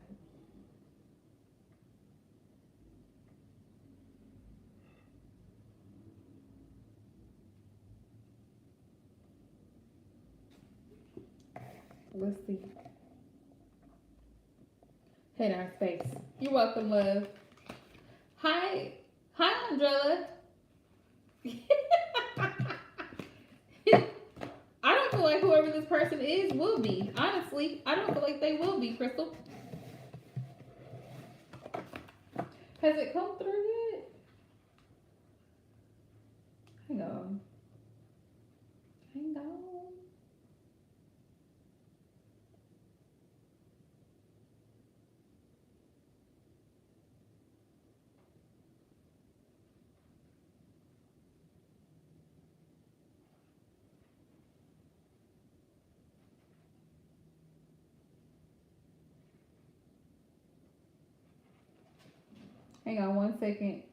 Let's see. Hey, now space. You're welcome, love. Hi, Andrella. I don't feel like whoever this person is will be. Honestly, I don't feel like they will be, Crystal. Has it come through yet? Hang on. Hang on. Hang on 1 second.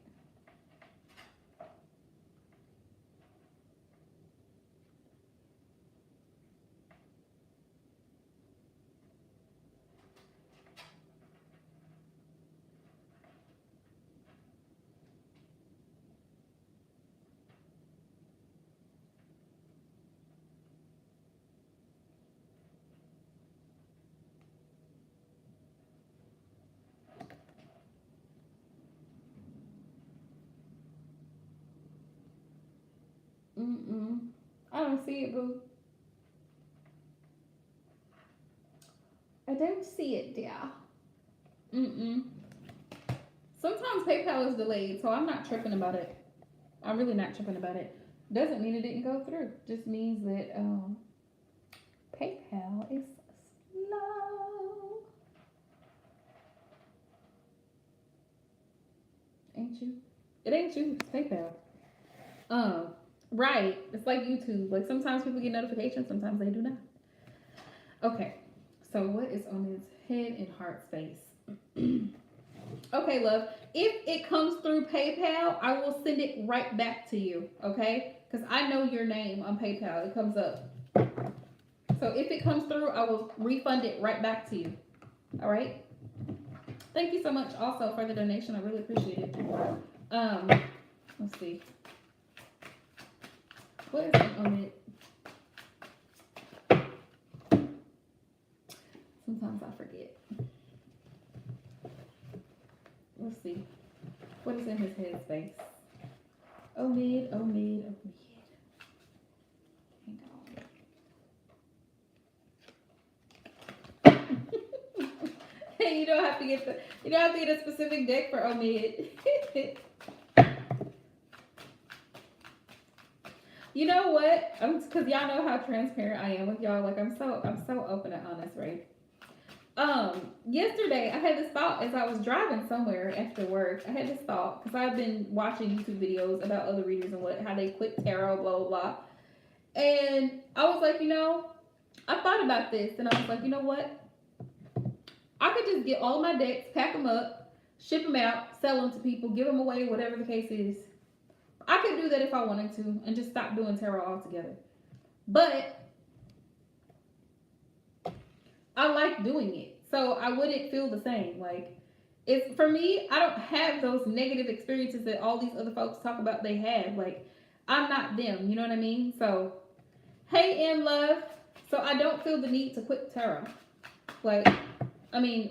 I don't see it, boo. I don't see it, dear. Sometimes PayPal is delayed, so I'm not tripping about it. I'm really not tripping about it. Doesn't mean it didn't go through. Just means that PayPal is slow. Ain't you? It ain't you. It's PayPal. Um, right. It's like YouTube. Like sometimes people get notifications, sometimes they do not. Okay. So what is on his head and heart space? Okay, love. If it comes through PayPal, I will send it right back to you. Okay? Because I know your name on PayPal. It comes up. So if it comes through, I will refund it right back to you. All right? Thank you so much also for the donation. I really appreciate it. Let's see. What is on it? Sometimes I forget. Let's see. What is in his headspace? Omid. Hang on. You don't have to get a specific deck for Omid. You know what? Because y'all know how transparent I am with y'all. Like I'm so open and honest, right? Yesterday I had this thought as I was driving somewhere after work. I had this thought because I've been watching YouTube videos about other readers and how they quit tarot, blah blah blah. And I was like, I thought about this and I was like, you know what? I could just get all of my decks, pack them up, ship them out, sell them to people, give them away, whatever the case is. I could do that if I wanted to and just stop doing tarot altogether. But I like doing it. So I wouldn't feel the same. Like, it's for me, I don't have those negative experiences that all these other folks talk about they have. Like, I'm not them. You know what I mean? So, hey, M Love. So I don't feel the need to quit tarot. Like,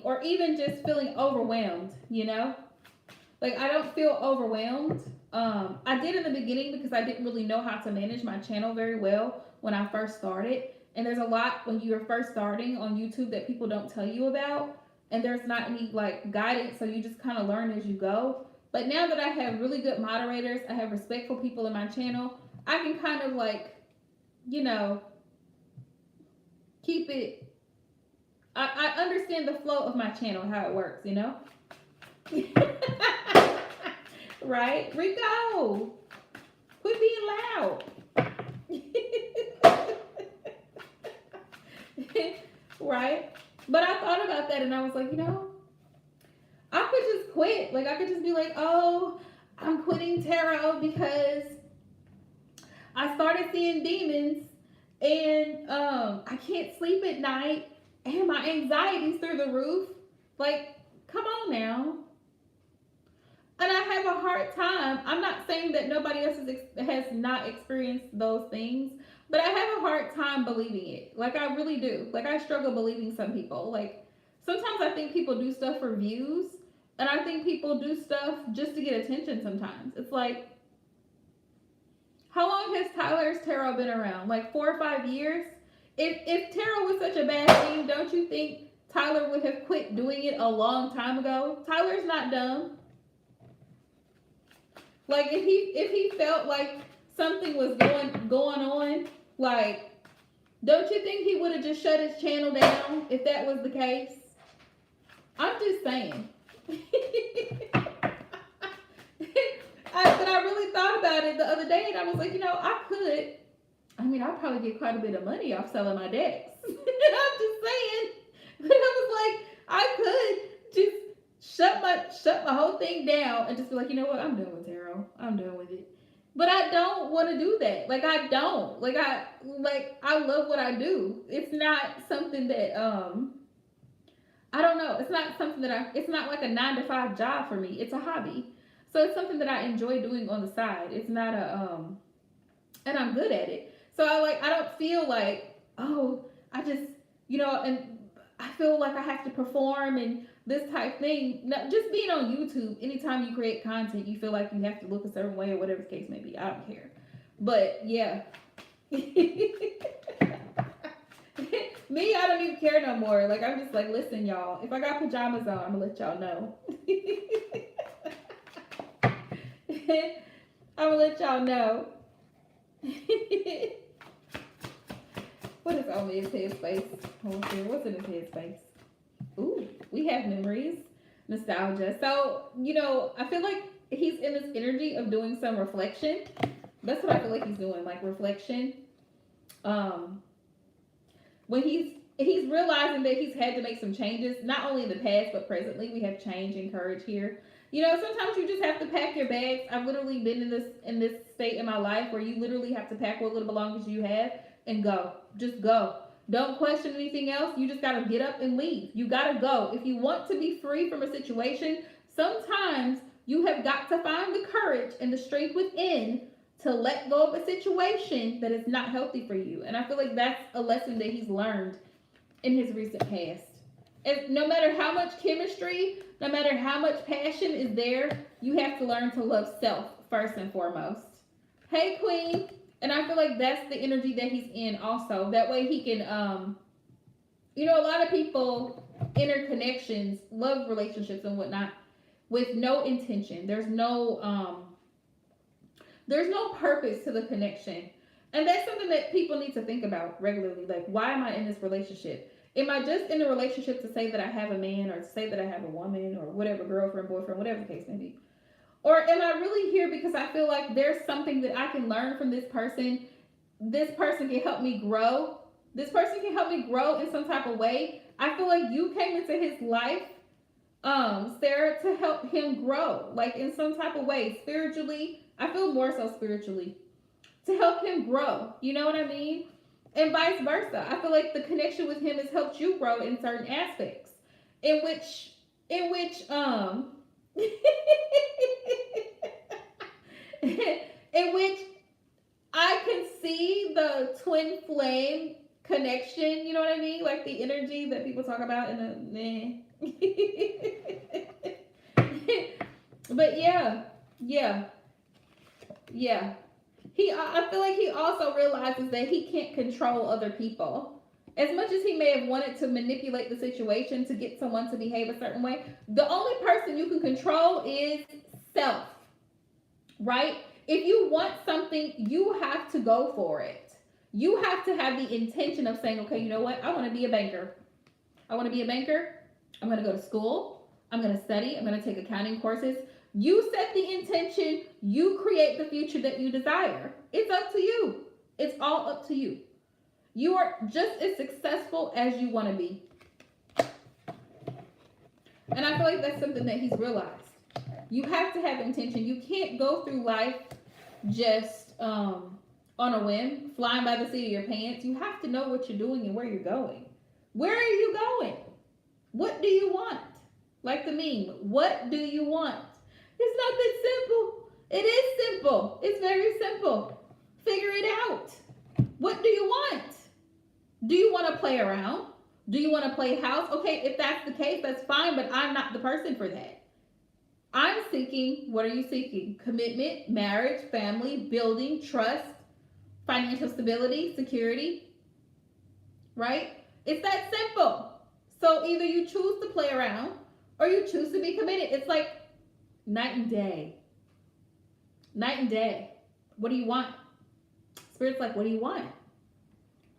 or even just feeling overwhelmed, Like, I don't feel overwhelmed. I did in the beginning because I didn't really know how to manage my channel very well when I first started. And there's a lot when you're first starting on YouTube that people don't tell you about. And there's not any, guidance, so you just kind of learn as you go. But now that I have really good moderators, I have respectful people in my channel, I can kind of, keep it. I understand the flow of my channel, how it works, Right? Rico! Quit being loud. Right? But I thought about that and I was like, I could just quit. Like, I could just be like, oh, I'm quitting tarot because I started seeing demons and I can't sleep at night and my anxiety's through the roof. Like, come on now. And I have a hard time. I'm not saying that nobody else has not experienced those things, but I have a hard time believing it. Like, I really do. Like, I struggle believing some people. Like, sometimes I think people do stuff for views, and I think people do stuff just to get attention sometimes. It's like, how long has Tyler's tarot been around? Like 4 or 5 years? If tarot was such a bad thing, don't you think Tyler would have quit doing it a long time ago? Tyler's not dumb. Like, if he felt like something was going on, like, don't you think he would have just shut his channel down if that was the case? I'm just saying. But I really thought about it the other day, and I was like, I could. I'd probably get quite a bit of money off selling my decks. I'm just saying. But I was like, I could just shut my whole thing down and just be like, you know what? I'm done with tarot. I'm done with it. But I don't want to do that. Like, I don't. I love what I do. It's not something that I don't know. It's not something that it's not like a 9-to-5 job for me. It's a hobby. So it's something that I enjoy doing on the side. It's not and I'm good at it. So I don't feel like, oh, I just, and I feel like I have to perform and this type thing. No, just being on YouTube, anytime you create content, you feel like you have to look a certain way or whatever the case may be. I don't care. But yeah. Me, I don't even care no more. Like, I'm just like, listen, y'all, if I got pajamas on, I'm gonna let y'all know. I'm gonna let y'all know. What is on his headspace? What's in his headspace? Ooh, we have memories, nostalgia. So, I feel like he's in this energy of doing some reflection. That's what I feel like he's doing, like reflection. When he's realizing that he's had to make some changes, not only in the past but presently. We have change and courage here. Sometimes you just have to pack your bags. I've literally been in this state in my life where you literally have to pack what little belongings you have and go. Just go. Don't question anything else. You just gotta get up and leave. You gotta go. If you want to be free from a situation, sometimes you have got to find the courage and the strength within to let go of a situation that is not healthy for you. And I feel like that's a lesson that he's learned in his recent past. And no matter how much chemistry, no matter how much passion is there, you have to learn to love self first and foremost. Hey, Queen. And I feel like that's the energy that he's in also. That way he can, a lot of people enter connections, love relationships and whatnot with no intention. There's no purpose to the connection. And that's something that people need to think about regularly. Like, why am I in this relationship? Am I just in a relationship to say that I have a man or to say that I have a woman or whatever, girlfriend, boyfriend, whatever the case may be? Or am I really here because I feel like there's something that I can learn from this person? This person can help me grow. This person can help me grow in some type of way. I feel like you came into his life, Sarah, to help him grow, like in some type of way, spiritually. I feel more so spiritually, to help him grow. You know what I mean? And vice versa. I feel like the connection with him has helped you grow in certain aspects, in which in which I can see the twin flame connection. You know what I mean? Like the energy that people talk about in the but yeah. I feel like he also realizes that he can't control other people. As much as he may have wanted to manipulate the situation to get someone to behave a certain way, the only person you can control is self, right? If you want something, you have to go for it. You have to have the intention of saying, okay, you know what? I want to be a banker. I'm going to go to school. I'm going to study. I'm going to take accounting courses. You set the intention. You create the future that you desire. It's up to you. It's all up to you. You are just as successful as you want to be. And I feel like that's something that he's realized. You have to have intention. You can't go through life just on a whim, flying by the seat of your pants. You have to know what you're doing and where you're going. Where are you going? What do you want? Like the meme, what do you want? It's not that simple. It is simple. It's very simple. Figure it out. What do you want? Do you want to play around? Do you want to play house? Okay, if that's the case, that's fine, but I'm not the person for that. I'm seeking, what are you seeking? Commitment, marriage, family, building, trust, financial stability, security, right? It's that simple. So either you choose to play around or you choose to be committed. It's like night and day. Night and day. What do you want? Spirit's like, what do you want?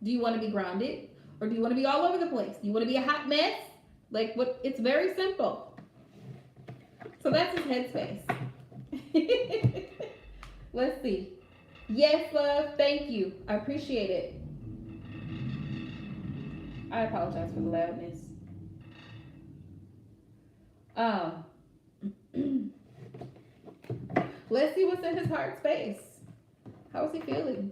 Do you want to be grounded? Or do you want to be all over the place? Do you want to be a hot mess? Like, what? It's very simple. So that's his headspace. Let's see. Yes, love. Thank you. I appreciate it. I apologize for the loudness. Let's see what's in his heart space. How is he feeling?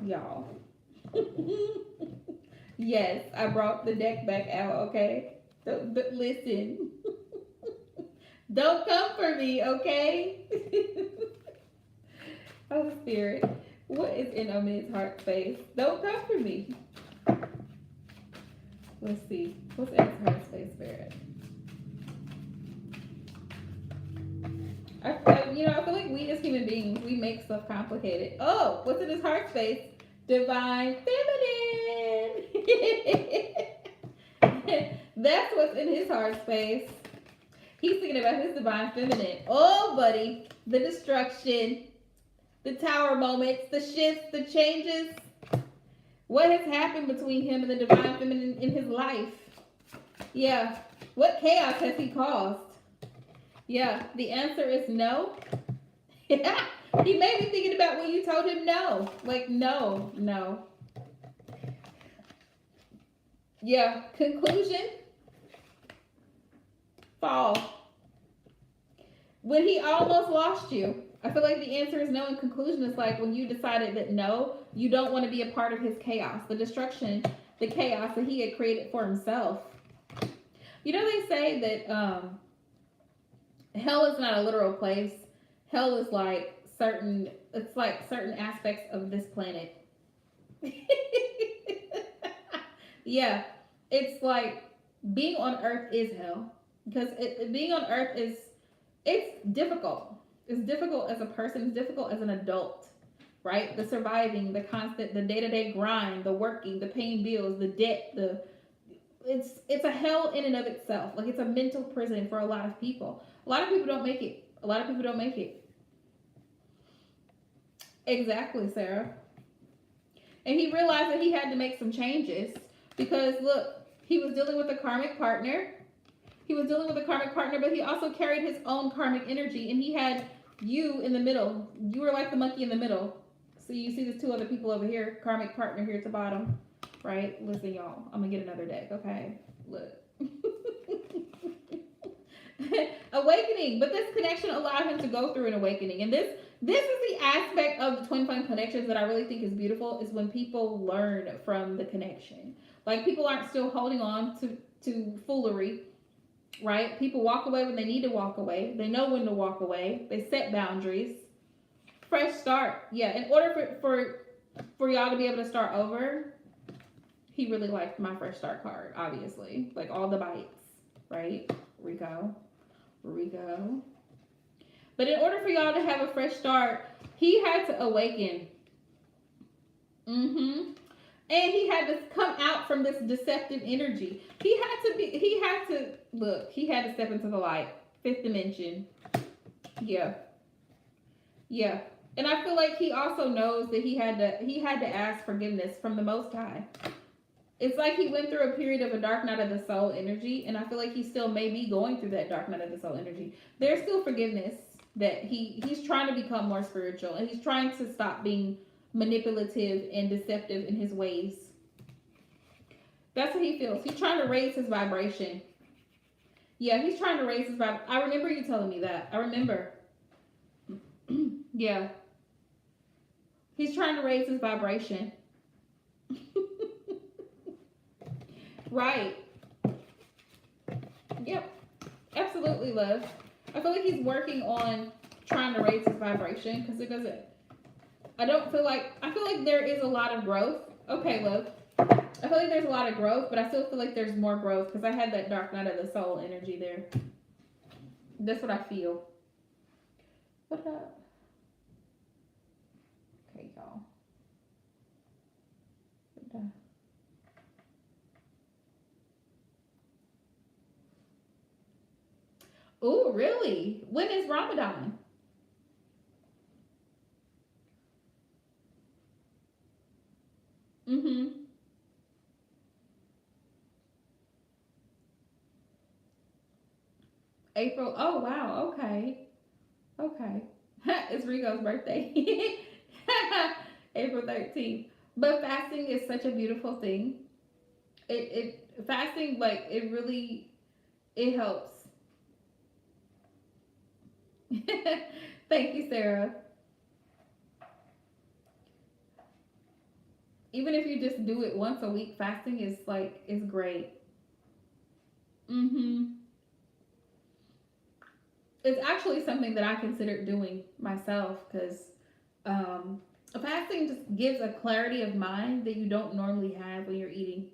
Y'all. Yes, I brought the deck back out, okay? But listen. Don't come for me, okay? Oh, Spirit. What is in Omid's heart space? Don't come for me. Let's see. What's in his heart space, Spirit? I feel like we as human beings, we make stuff complicated. Oh, what's in his heart space? Divine Feminine. That's what's in his heart space. He's thinking about his divine feminine. Oh, buddy. The destruction, the tower moments, the shifts, the changes. What has happened between him and the divine feminine in his life? Yeah. What chaos has he caused? Yeah. The answer is no. Yeah. He made me thinking about when you told him no. Like, no, no. Yeah. Conclusion. Fall. When he almost lost you. I feel like the answer is no. In conclusion, it's like when you decided that no, you don't want to be a part of his chaos, the destruction, the chaos that he had created for himself. You know, they say that hell is not a literal place. Hell is like certain aspects of this planet. Yeah, it's like being on Earth is hell because being on Earth it's difficult. It's difficult as a person. It's difficult as an adult, right? The surviving, the constant, the day-to-day grind, the working, the paying bills, the debt, it's a hell in and of itself. Like it's a mental prison for a lot of people. A lot of people don't make it. A lot of people don't make it. Exactly, Sarah. And he realized that he had to make some changes because look, he was dealing with a karmic partner. He was dealing with a karmic partner, but he also carried his own karmic energy, and he had you in the middle. You were like the monkey in the middle. So you see there's two other people over here, karmic partner here at the bottom, right? Listen, y'all, I'm gonna get another deck, okay? Look. Awakening, but this connection allowed him to go through an awakening, and this is the aspect of the twin flame connections that I really think is beautiful, is when people learn from the connection. Like people aren't still holding on to foolery, right? People walk away when they need to walk away. They know when to walk away. They set boundaries. Fresh start. Yeah, in order for y'all to be able to start over, he really liked my fresh start card, obviously. Like all the bites, right? Rico. But in order for y'all to have a fresh start, he had to awaken. And he had to come out from this deceptive energy. He had to step into the light. Fifth dimension. Yeah. And I feel like he also knows that he had to ask forgiveness from the Most High. It's like he went through a period of a dark night of the soul energy, and I feel like he still may be going through that dark night of the soul energy. There's still forgiveness that he's trying to become more spiritual, and he's trying to stop being manipulative and deceptive in his ways. That's what he feels. He's trying to raise his vibration. Yeah, he's trying to raise his vibration. I remember you telling me that. I remember. Yeah. He's trying to raise his vibration. Right. Yep. Absolutely, love. I feel like he's working on trying to raise his vibration because I feel like there is a lot of growth. Okay, love. I feel like there's a lot of growth, but I still feel like there's more growth because I had that dark night of the soul energy there. That's what I feel. What up? Okay, y'all. Oh, really? When is Ramadan? April. Oh, wow. Okay. It's Rico's birthday. April 13th. But fasting is such a beautiful thing. Fasting, like, it helps. Thank you, Sarah. Even if you just do it once a week, fasting is great. It's actually something that I considered doing myself because fasting just gives a clarity of mind that you don't normally have when you're eating.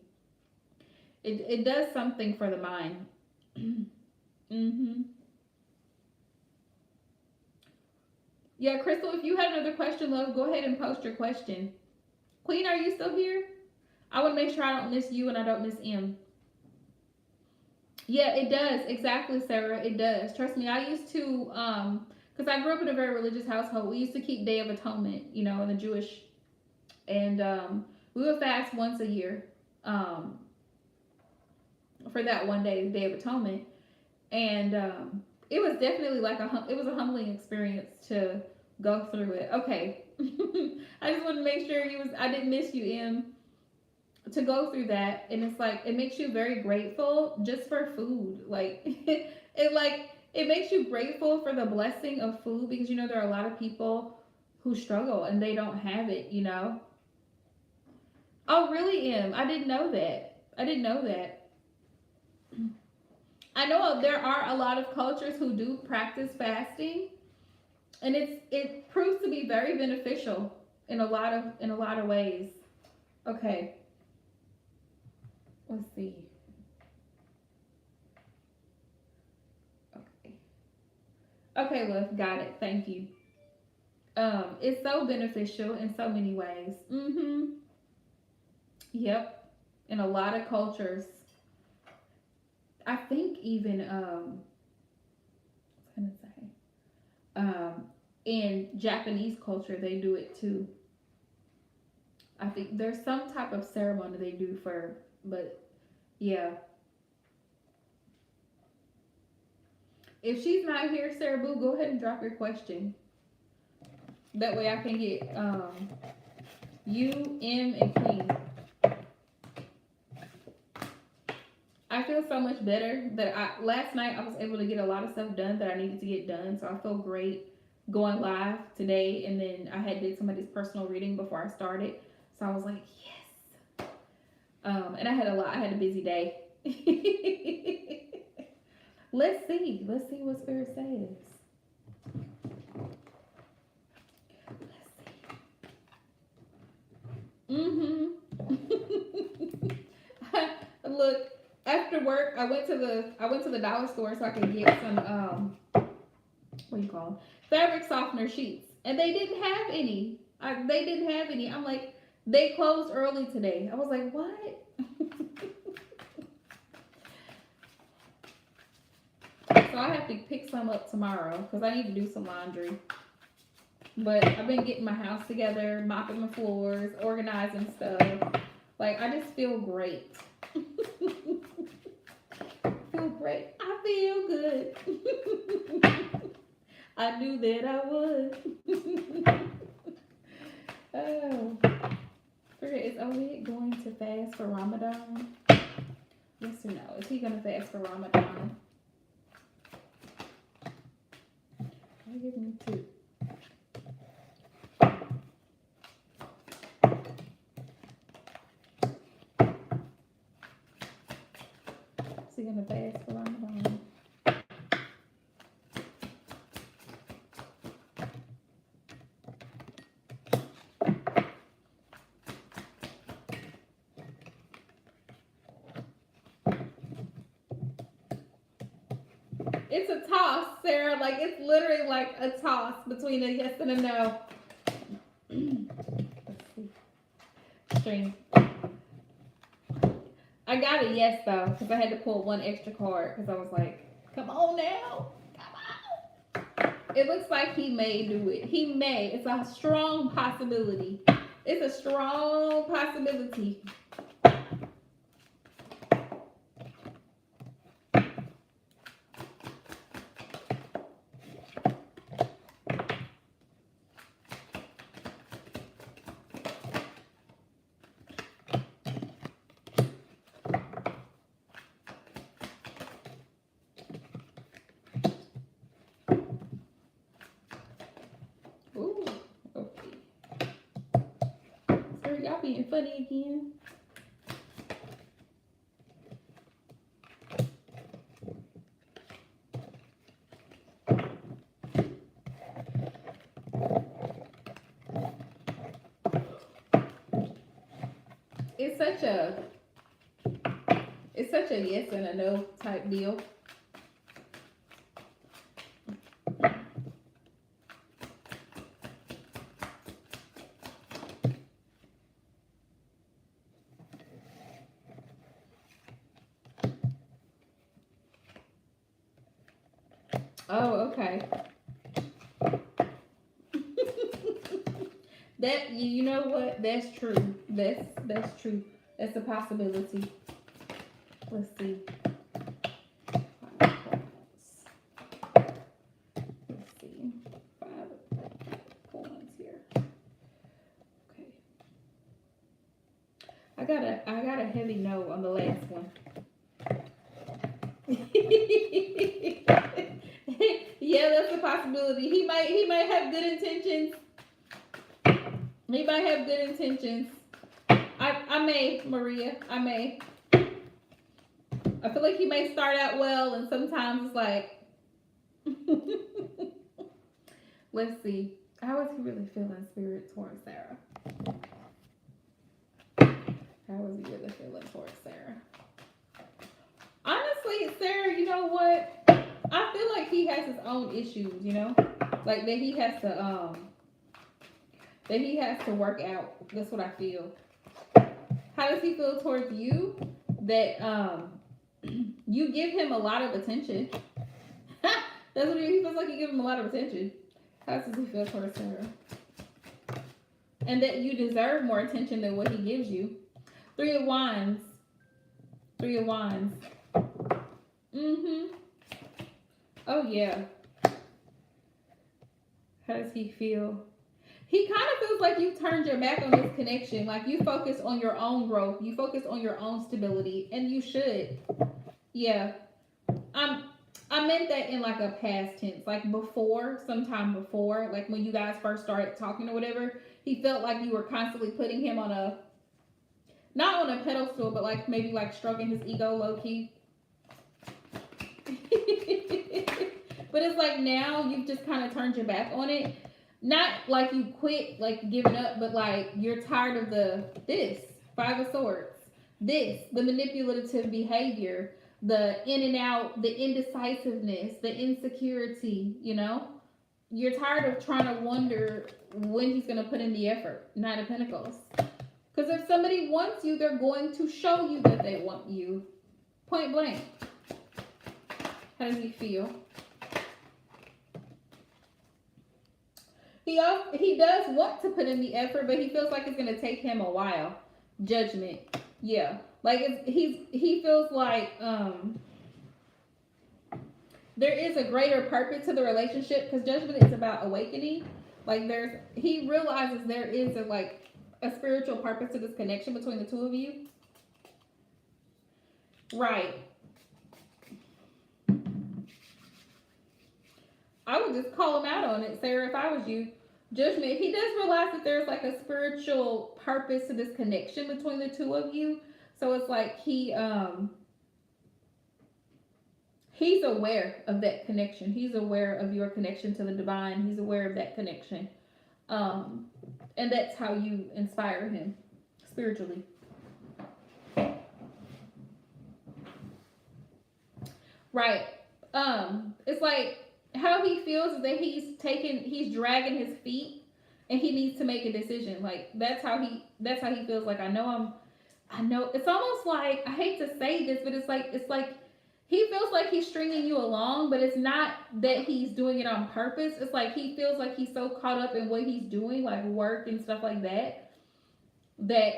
It does something for the mind. Yeah, Crystal, if you had another question, love, go ahead and post your question. Queen, are you still here? I want to make sure I don't miss you and I don't miss M. Yeah, it does. Exactly, Sarah. It does. Trust me. I used to, because I grew up in a very religious household. We used to keep Day of Atonement, you know, in the Jewish, and we would fast once a year, um, for that one day, the Day of Atonement, and it was definitely like it was a humbling experience to go through it. Okay, I just want to make sure I didn't miss you, Em, to go through that, and it's like it makes you very grateful just for food. Like it makes you grateful for the blessing of food, because you know there are a lot of people who struggle and they don't have it. You know. Oh, really, Em? I didn't know that. I didn't know that. I know there are a lot of cultures who do practice fasting, and it proves to be very beneficial in a lot of ways. Okay, let's see. Okay, okay, love, got it. Thank you. It's so beneficial in so many ways. Yep, in a lot of cultures. I think even what's I gonna say? In Japanese culture, they do it too. I think there's some type of ceremony they do for, but yeah. If she's not here, Sarah Boo, go ahead and drop your question. That way I can get you, M, and Queen. I feel so much better that last night I was able to get a lot of stuff done that I needed to get done. So I feel great going live today, and then I had did somebody's personal reading before I started. So I was like, yes. And I had a lot. I had a busy day. Let's see. Let's see what Spirit says. Mm-hmm. Look, after work, I went to the dollar store so I could get some what do you call them? Fabric softener sheets, and they didn't have any. They didn't have any. I'm like, they closed early today. I was like, what? So I have to pick some up tomorrow because I need to do some laundry. But I've been getting my house together, mopping my floors, organizing stuff. Like, I just feel great. Feel great. I feel good. I knew that I would. Oh. Is Ovid going to fast for Ramadan? Yes or no? Is he going to fast for Ramadan? I'll give me two. Is he going to fast for Ramadan? It's a toss, Sarah. Like, it's literally like a toss between a yes and a no. Let's see. String. I got a yes, though, because I had to pull one extra card, because I was like, come on now. Come on. It looks like he may do it. He may. It's a strong possibility. It's a strong possibility. Ooh, okay. Sir, y'all being funny again. It's such a yes and a no type deal. Oh, okay. That, you know what? That's true. That's true. That's a possibility. Let's see. Let's see. 5 points here. Okay. I got a heavy no on the last one. Yeah, that's a possibility. He might have good intentions. He might have good intentions. I may, Maria. I may. I feel like he may start out well, and sometimes it's like, let's see. How is he really feeling spirit towards Sarah? How is he really feeling towards Sarah? Honestly, Sarah, you know what? I feel like he has his own issues, you know? Like that he has to work out. That's what I feel. How does he feel towards you? That you give him a lot of attention. That's what he feels like. You give him a lot of attention. How does he feel towards Sarah? And that you deserve more attention than what he gives you. 3 of Wands. 3 of Wands. Oh yeah. How does he feel? He kind of feels like you turned your back on this connection. Like you focus on your own growth. You focus on your own stability. And you should. Yeah. I meant that in like a past tense. Like before, sometime before. Like when you guys first started talking or whatever. He felt like you were constantly putting him on a, not on a pedestal, but like maybe like stroking his ego low key. But it's like now you've just kind of turned your back on it. Not like you quit, like giving up, but like you're tired of this 5 of Swords, the manipulative behavior, the in and out, the indecisiveness, the insecurity. You know, you're tired of trying to wonder when he's gonna put in the effort. 9 of Pentacles. Because if somebody wants you, they're going to show you that they want you. Point blank. How does he feel? He does want to put in the effort, but he feels like it's going to take him a while. Judgment. Yeah. Like he feels like there is a greater purpose to the relationship, because Judgment is about awakening. Like he realizes there is a spiritual purpose to this connection between the two of you. Right. I would just call him out on it, Sarah, if I was you. Judgment. He does realize that there's like a spiritual purpose to this connection between the two of you. So it's like he's aware of that connection. He's aware of your connection to the divine. He's aware of that connection. And that's how you inspire him spiritually. Right. It's like how he feels is that he's dragging his feet, and he needs to make a decision. Like that's how he feels. Like I know it's almost like, I hate to say this, but it's like he feels like he's stringing you along, but it's not that he's doing it on purpose. It's like he feels like he's so caught up in what he's doing, like work and stuff like that, but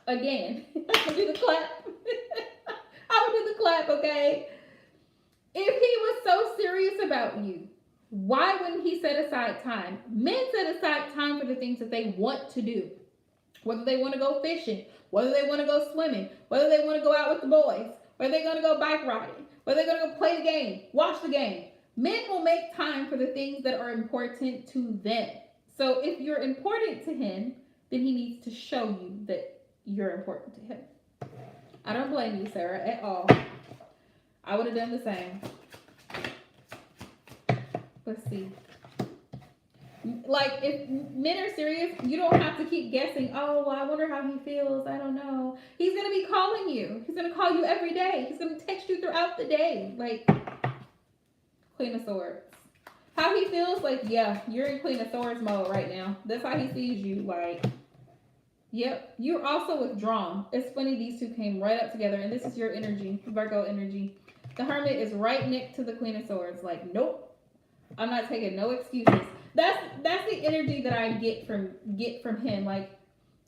again, I would do the clap. I would do the clap, okay? If he was so serious about you, why wouldn't he set aside time? Men set aside time for the things that they want to do. Whether they want to go fishing, whether they want to go swimming, whether they want to go out with the boys, whether they're going to go bike riding, whether they're going to go play the game, watch the game. Men will make time for the things that are important to them. So if you're important to him, then he needs to show you that you're important to him. I don't blame you, Sarah, at all. I would have done the same. Let's see. Like, if men are serious, you don't have to keep guessing. Oh, well, I wonder how he feels. I don't know. He's going to be calling you. He's going to call you every day. He's going to text you throughout the day. Like, Queen of Swords. How he feels, like, yeah, you're in Queen of Swords mode right now. That's how he sees you. Like, yep. You're also withdrawn. It's funny these two came right up together, and this is your energy, Virgo energy. The Hermit is right next to the Queen of Swords. Like, nope, I'm not taking no excuses. That's the energy that I get from him. Like,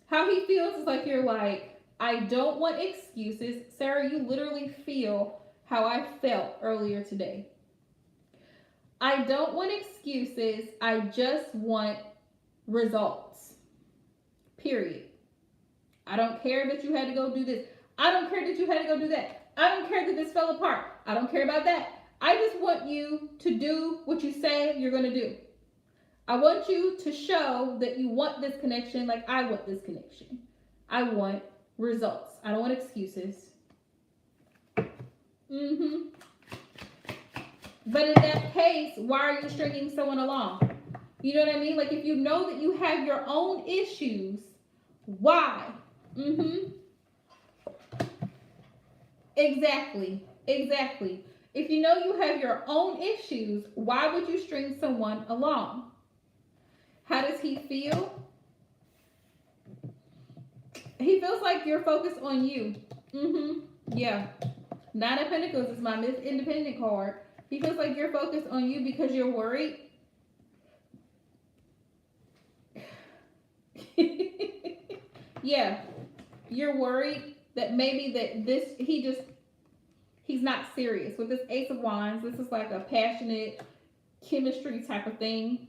how he feels is like you're like, I don't want excuses. Sarah, you literally feel how I felt earlier today. I don't want excuses. I just want results. Period. I don't care that you had to go do this. I don't care that you had to go do that. I don't care that this fell apart. I don't care about that. I just want you to do what you say you're going to do. I want you to show that you want this connection like I want this connection. I want results. I don't want excuses. But in that case, why are you stringing someone along? You know what I mean? Like, if you know that you have your own issues, why? Exactly. If you know you have your own issues, why would you string someone along? How does he feel? He feels like you're focused on you. Yeah. Nine of Pentacles is my Miss Independent card. He feels like you're focused on you because you're worried. Yeah. You're worried that maybe that he's not serious. With this Ace of Wands, this is like a passionate chemistry type of thing.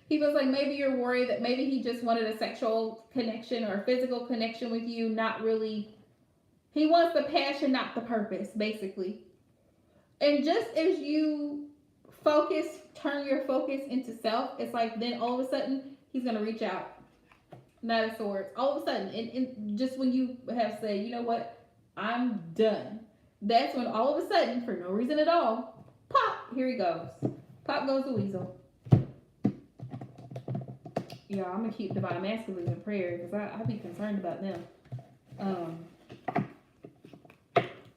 He feels like maybe you're worried that maybe he just wanted a sexual connection or a physical connection with you, not really. He wants the passion, not the purpose, basically. And just as you turn your focus into self, it's like then all of a sudden he's going to reach out. Knight of Swords. All of a sudden, and just when you have said, you know what, I'm done. That's when all of a sudden, for no reason at all, pop, here he goes. Pop goes the weasel. Yeah, I'm going to keep Divine Masculines in prayer because I be concerned about them.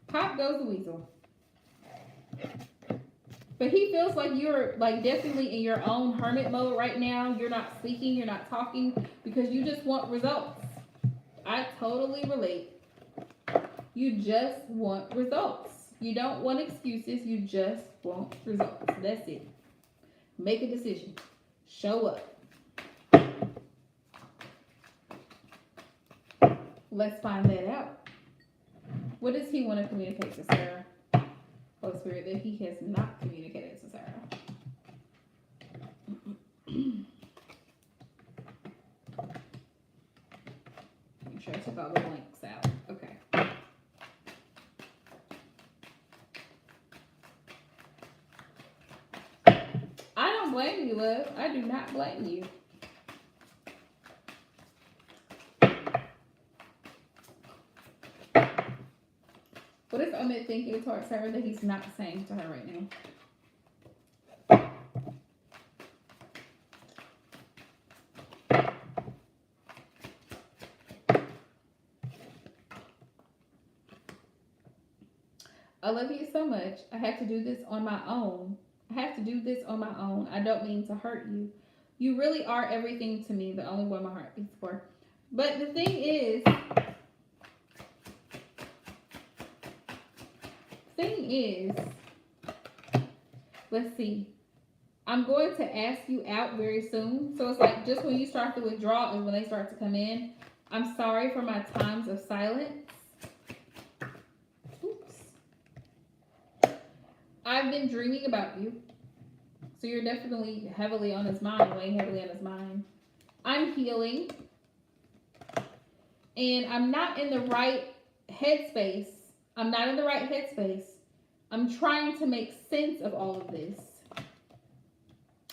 Pop goes the weasel. But he feels like you're like definitely in your own hermit mode right now. You're not speaking, you're not talking because you just want results. I totally relate. You just want results. You don't want excuses, you just want results. That's it. Make a decision. Show up. Let's find that out. What does he want to communicate to Sarah? Holy Spirit, that he has not communicated to Sarah. Make sure I took all the blanks out. Okay. I don't blame you, love. I do not blame you. What is Omid thinking towards her that he's not saying to her right now? I love you so much. I have to do this on my own. I don't mean to hurt you. You really are everything to me, the only one my heart beats for. But the thing is, let's see. I'm going to ask you out very soon. So it's like just when you start to withdraw is when they start to come in. I'm sorry for my times of silence. Oops. I've been dreaming about you. So you're definitely heavily on his mind, weighing heavily on his mind. I'm healing. And I'm not in the right headspace. I'm trying to make sense of all of this.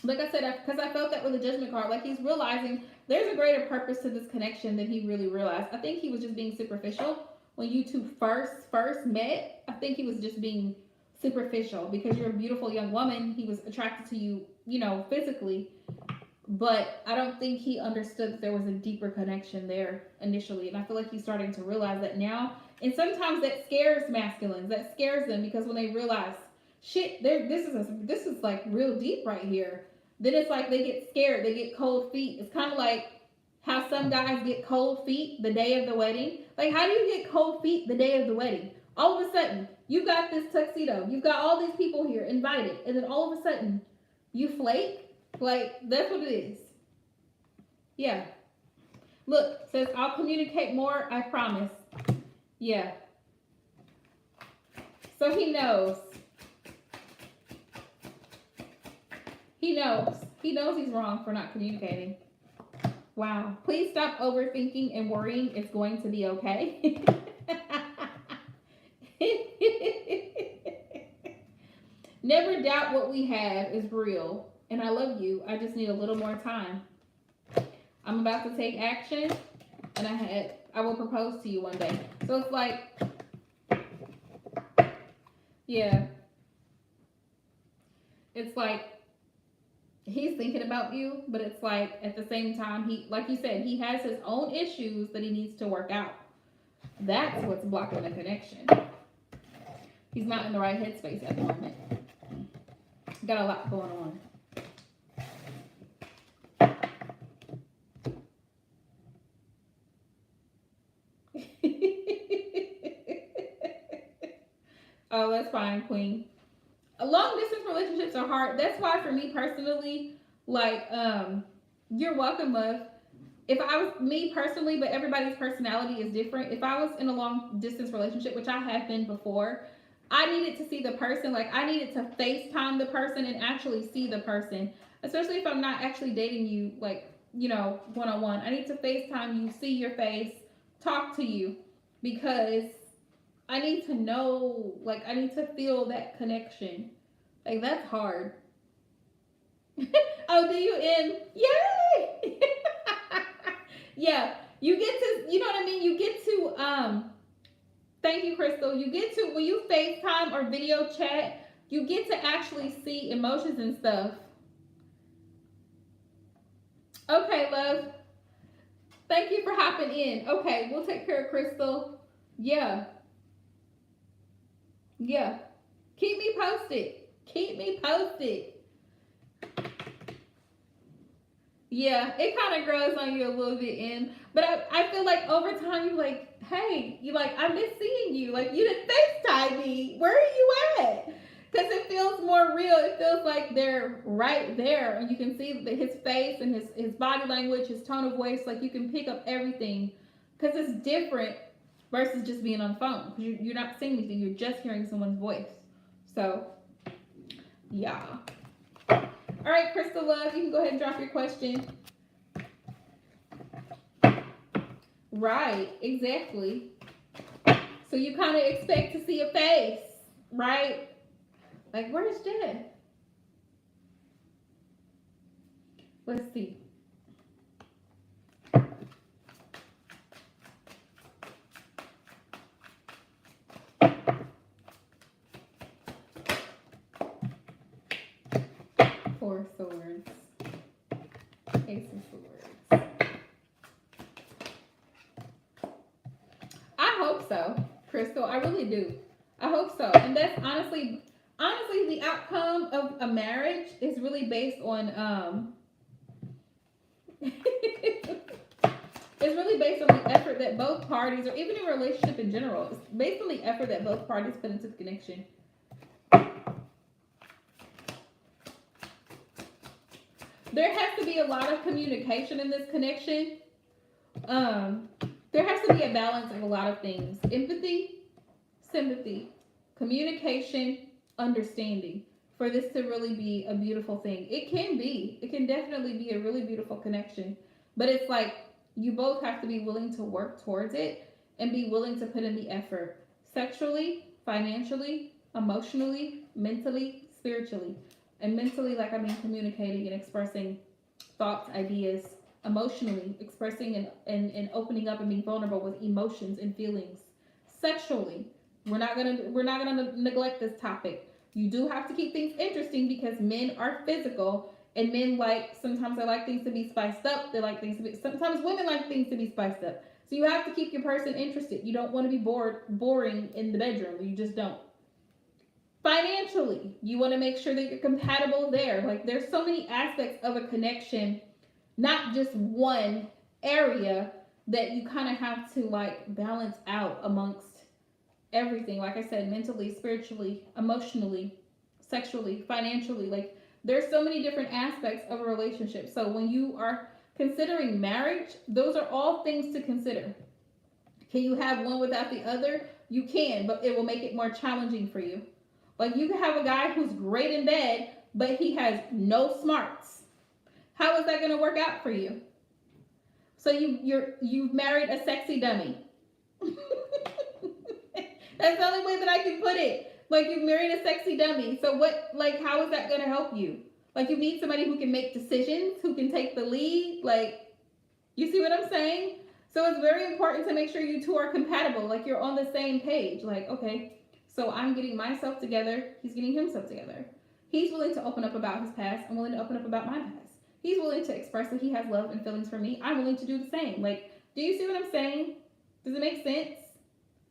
Like I said, because I felt that with the Judgment card, like he's realizing there's a greater purpose to this connection than he really realized. I think he was just being superficial when you two first met. I think he was just being superficial because you're a beautiful young woman. He was attracted to you, you know, physically. But I don't think he understood that there was a deeper connection there initially. And I feel like he's starting to realize that now. And sometimes that scares masculines. That scares them because when they realize, shit, this is like real deep right here. Then it's like they get scared. They get cold feet. It's kind of like how some guys get cold feet the day of the wedding. Like, how do you get cold feet the day of the wedding? All of a sudden, You got this tuxedo. You've got all these people here invited. And then all of a sudden, you flake. Like, that's what it is. Yeah. Look, says, I'll communicate more, I promise. Yeah. So he knows. He knows. He knows he's wrong for not communicating. Wow. Please stop overthinking and worrying. It's going to be okay. Never doubt what we have is real. And I love you. I just need a little more time. I'm about to take action. And I will propose to you one day. So it's like, yeah. It's like, he's thinking about you, but it's like at the same time, he, like you said, he has his own issues that he needs to work out. That's what's blocking the connection. He's not in the right headspace at the moment. Got a lot going on. Oh, that's fine, Queen. Long distance relationships are hard. That's why for me personally, like, you're welcome, love. If I was me personally, but everybody's personality is different. If I was in a long distance relationship, which I have been before, I needed to see the person. Like, I needed to FaceTime the person and actually see the person. Especially if I'm not actually dating you, like, you know, one-on-one. I need to FaceTime you, see your face, talk to you, because I need to know, like, I need to feel that connection. Like, that's hard. Oh, do you in? Yay! Yeah, you get to, you know what I mean? You get to, thank you, Crystal. You get to, when you FaceTime or video chat, you get to actually see emotions and stuff. Okay, love. Thank you for hopping in. Okay, we'll take care of Crystal. Yeah. Yeah. Keep me posted. Keep me posted. Yeah, it kind of grows on you a little bit in. But I feel like over time, you're like, hey, you like, I miss seeing you. Like, you didn't FaceTime me. Where are you at? Because it feels more real. It feels like they're right there. And you can see his face and his body language, his tone of voice. Like, you can pick up everything. Because it's different versus just being on the phone. Because you're not seeing anything. You're just hearing someone's voice. So, yeah. All right, Crystal Love, you can go ahead and drop your question. Right, exactly. So you kind of expect to see a face, right? Like, where's Jed? Let's see. Four swords. Ace of swords. I hope so, Crystal. I really do. I hope so. And that's honestly, the outcome of a marriage is really based on it's really based on the effort that both parties, or even in a relationship in general, it's based on the effort that both parties put into the connection. There has to be a lot of communication in this connection. There has to be a balance of a lot of things. Empathy, sympathy, communication, understanding, for this to really be a beautiful thing. It can definitely be a really beautiful connection. But it's like, you both have to be willing to work towards it and be willing to put in the effort. Sexually, financially, emotionally, mentally, spiritually. And mentally, like, I mean communicating and expressing thoughts, ideas. Emotionally, expressing and opening up and being vulnerable with emotions and feelings. Sexually, we're not gonna neglect this topic. You do have to keep things interesting because men are physical, and men sometimes they like things to be spiced up. They like things to be, sometimes women like things to be spiced up. So you have to keep your person interested. You don't want to be boring in the bedroom. You just don't. Financially, you want to make sure that you're compatible there. Like, there's so many aspects of a connection, not just one area, that you kind of have to like balance out amongst everything. Like I said, mentally, spiritually, emotionally, sexually, financially. Like there's so many different aspects of a relationship. So when you are considering marriage, those are all things to consider. Can you have one without the other? You can, but it will make it more challenging for you. Like you can have a guy who's great in bed, but he has no smarts. How is that going to work out for you? So you've married a sexy dummy. That's the only way that I can put it. Like you've married a sexy dummy. So what? Like how is that going to help you? Like you need somebody who can make decisions, who can take the lead. Like you see what I'm saying? So it's very important to make sure you two are compatible. Like you're on the same page. Like okay, so I'm getting myself together. He's getting himself together. He's willing to open up about his past. I'm willing to open up about my past. He's willing to express that he has love and feelings for me. I'm willing to do the same. Like, do you see what I'm saying? Does it make sense?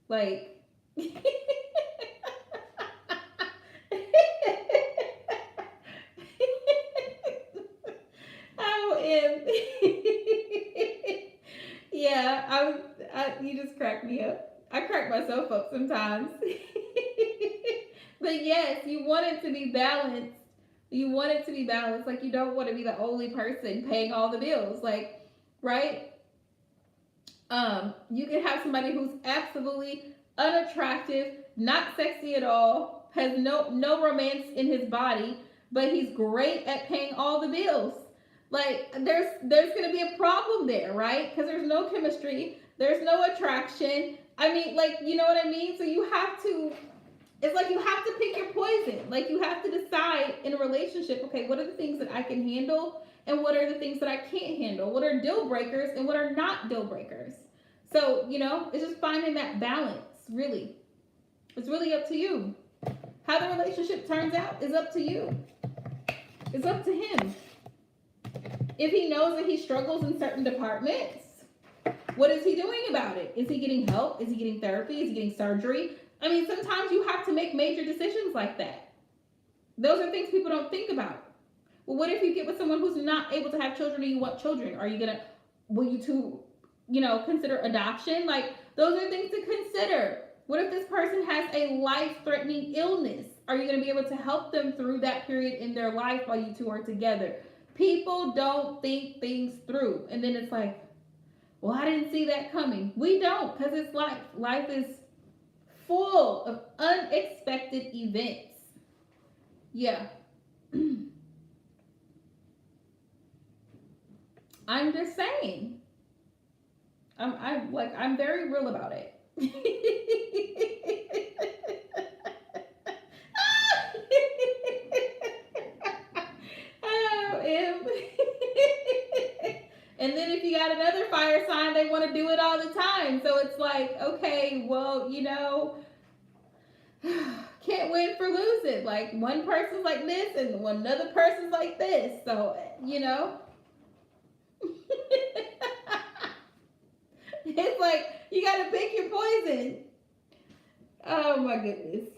Like, I am. Yeah, you just crack me up. I crack myself up sometimes. But yes, you want it to be balanced. You want it to be balanced. Like you don't want to be the only person paying all the bills. Like, right? You can have somebody who's absolutely unattractive, not sexy at all, has no romance in his body, but he's great at paying all the bills. Like there's gonna be a problem there, right? Because there's no chemistry, there's no attraction. I mean, like you know what I mean. So you have to. It's like you have to pick your poison. Like you have to decide in a relationship. Okay, what are the things that I can handle, and what are the things that I can't handle? What are deal breakers and what are not deal breakers? So it's just finding that balance. Really, it's really up to you. How the relationship turns out is up to you. It's up to him. If he knows that he struggles in certain departments, what is he doing about it? Is he getting help? Is he getting therapy? Is he getting surgery? I mean, sometimes you have to make major decisions like that. Those are things people don't think about. Well, what if you get with someone who's not able to have children and you want children? Will you two, consider adoption? Like, those are things to consider. What if this person has a life-threatening illness? Are you going to be able to help them through that period in their life while you two are together? People don't think things through. And then it's like, well, I didn't see that coming. We don't, because it's life. Life is full of unexpected events. Yeah. I'm just saying. I'm very real about it. And then if you got another fire sign, they want to do it all the time. So it's like, okay, well, can't win for losing. Like one person's like this and another person's like this. So, it's like you got to pick your poison. Oh my goodness.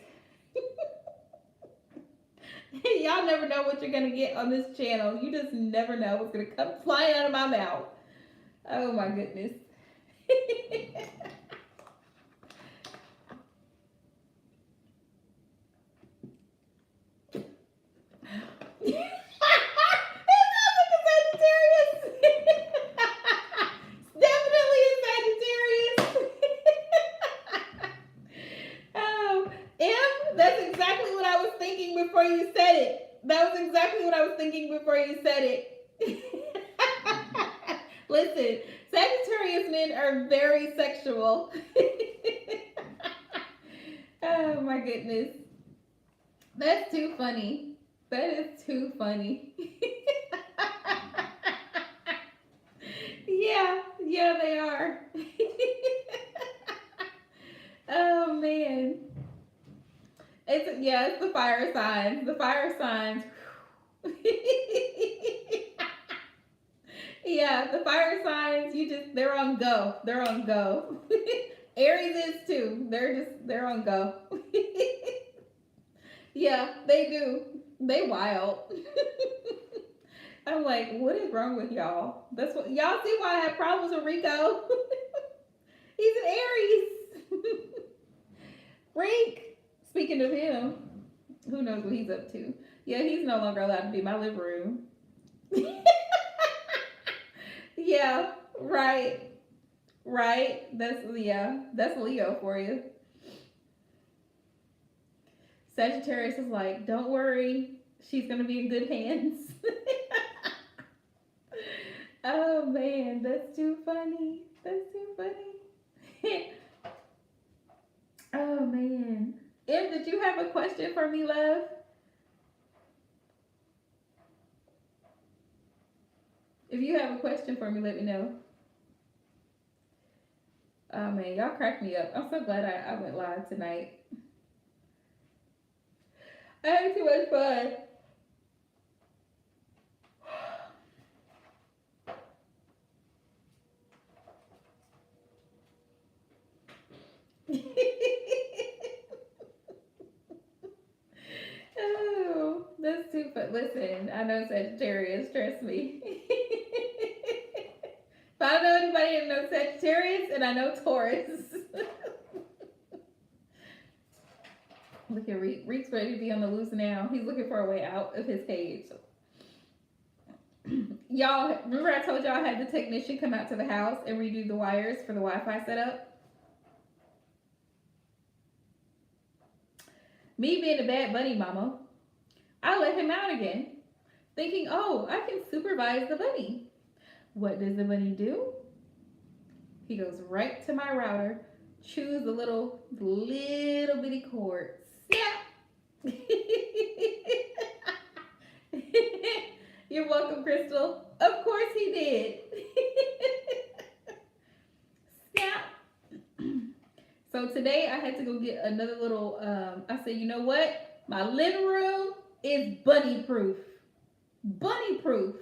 Y'all never know what you're going to get on this channel. You just never know what's going to come flying out of my mouth. Oh my goodness. Before you said it. That was exactly what I was thinking before you said it. Listen, Sagittarius men are very sexual. Oh my goodness. That's too funny. That is too funny. Yeah, they are. Oh man. It's the fire signs. The fire signs. Yeah, the fire signs, they're on go. They're on go. Aries is too. They're on go. Yeah, they do. They wild. I'm like, what is wrong with y'all? That's what y'all see why I have problems with Rico. He's an Aries. Reek. Speaking of him, who knows what he's up to? Yeah, he's no longer allowed to be in my living room. Yeah, right. Right. That's Leo for you. Sagittarius is like, don't worry, she's gonna be in good hands. Oh man, that's too funny. That's too funny. Oh man. Em, did you have a question for me, love? If you have a question for me, let me know. Oh man, y'all cracked me up. I'm so glad I went live tonight. I had too much fun. Oh, that's too fun. Listen, I know Sagittarius, trust me. If I know anybody that knows Sagittarius, and I know Taurus. Look at Reek. Reek's ready to be on the loose now. He's looking for a way out of his cage. Y'all, remember I told y'all I had the technician come out to the house and redo the wires for the Wi-Fi setup? Me being a bad bunny mama, I let him out again, thinking, oh, I can supervise the bunny. What does the bunny do? He goes right to my router, chews the little bitty cord. Snap! You're welcome, Crystal. Of course he did. Snap. So today I had to go get another little, I said, you know what? My living room is bunny proof. Bunny proof.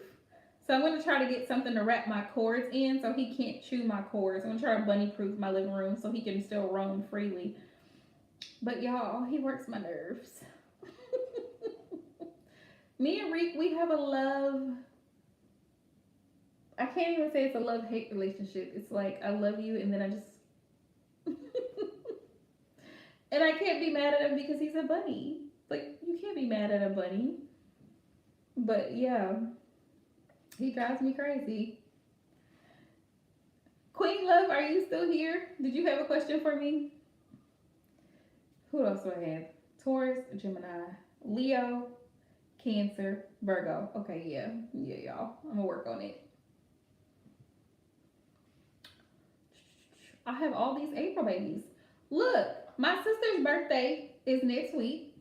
So I'm going to try to get something to wrap my cords in so he can't chew my cords. I'm going to try to bunny proof my living room so he can still roam freely. But y'all, he works my nerves. Me and Reek, we have a love. I can't even say it's a love-hate relationship. It's like I love you and then I just and I can't be mad at him because he's a bunny. Like, you can't be mad at a bunny. But yeah, he drives me crazy. Queen Love, are you still here? Did you have a question for me? Who else do I have? Taurus, Gemini, Leo, Cancer, Virgo. Okay, yeah, y'all. I'm gonna work on it. I have all these April babies. Look, my sister's birthday is next week.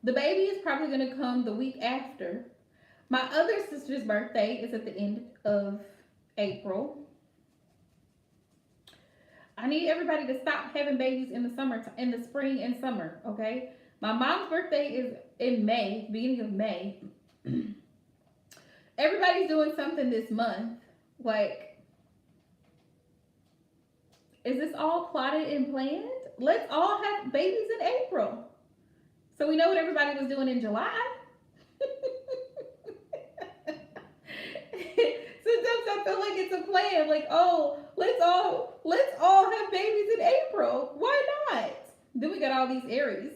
The baby is probably going to come the week after. My other sister's birthday is at the end of April. I need everybody to stop having babies in the summer, in the spring and summer, okay? My mom's birthday is in May, beginning of May. Everybody's doing something this month. Like, is this all plotted and planned? Let's all have babies in April. So we know what everybody was doing in July. Sometimes I feel like it's a plan. Like, oh, let's all have babies in April. Why not? Then we got all these Aries.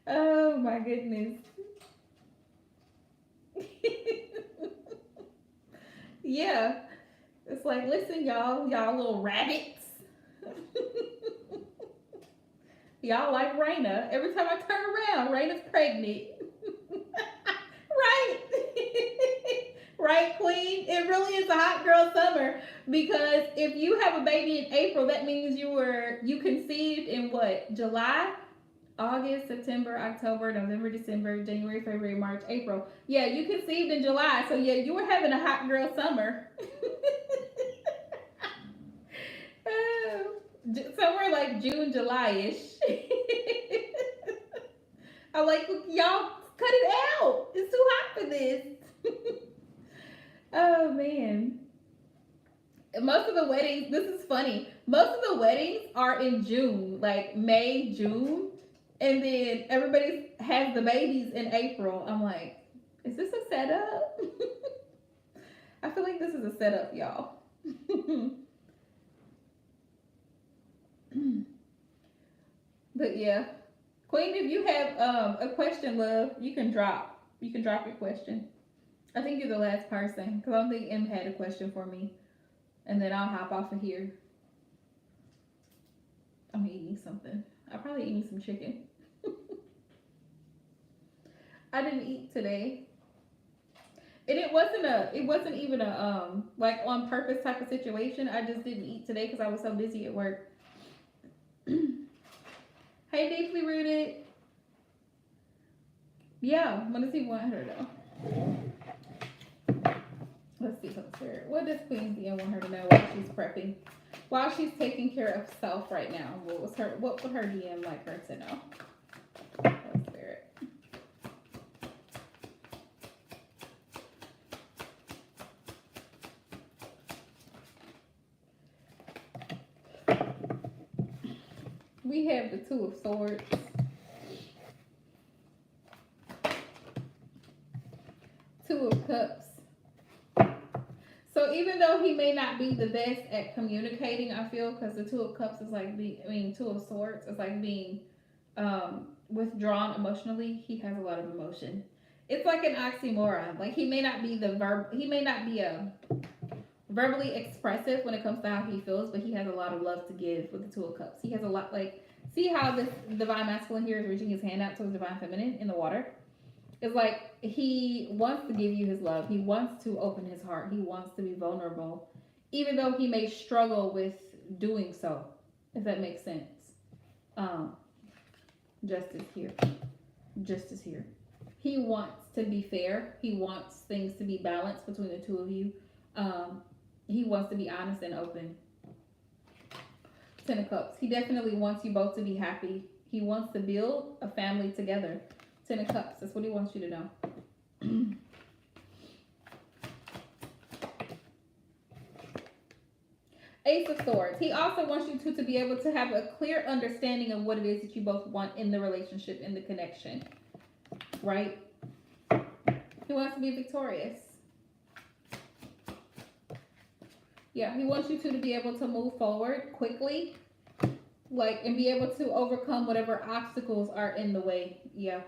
Oh my goodness. Yeah. It's like, listen, y'all little rabbits. Y'all like Raina. Every time I turn around, Raina's pregnant. Right? Right, Queen? It really is a hot girl summer because if you have a baby in April, that means you conceived in what? July? August, September, October, November, December, January, February, March, April. Yeah, you conceived in July. So yeah, you were having a hot girl summer. Somewhere like June, July-ish. I'm like, y'all cut it out. It's too hot for this. Oh man. Most of the weddings, this is funny. Most of the weddings are in June, like May, June. And then everybody has the babies in April. I'm like, is this a setup? I feel like this is a setup, y'all. But yeah, Queen, if you have a question, love, you can drop. You can drop your question. I think you're the last person because I don't think M had a question for me, and then I'll hop off of here. I'm eating something. I'll probably eat me some chicken. I didn't eat today. And it wasn't even a like on purpose type of situation. I just didn't eat today because I was so busy at work. Hey, deeply rooted. Yeah, what does he want her to know? Let's see something here. What does Queen Bee want her to know while she's prepping? While she's taking care of self right now, what would her DM like her to know? Oh, Spirit. We have the Two of Swords. Two of Cups. So even though he may not be the best at communicating, I feel, because the Two of Cups is like Two of Swords is like being withdrawn emotionally. He has a lot of emotion. It's like an oxymoron. Like he may not be verbally expressive when it comes to how he feels, but he has a lot of love to give with the Two of Cups. He has a lot, like, see how this divine masculine here is reaching his hand out to his divine feminine in the water? It's like he wants to give you his love. He wants to open his heart. He wants to be vulnerable, even though he may struggle with doing so, if that makes sense. Justice here. Justice here. He wants to be fair. He wants things to be balanced between the two of you. He wants to be honest and open. Ten of Cups. He definitely wants you both to be happy. He wants to build a family together. Ten of Cups. That's what he wants you to know. Ace of Swords. He also wants you two to be able to have a clear understanding of what it is that you both want in the relationship, in the connection. Right? He wants to be victorious. Yeah, he wants you two to be able to move forward quickly, like, and be able to overcome whatever obstacles are in the way. Yeah.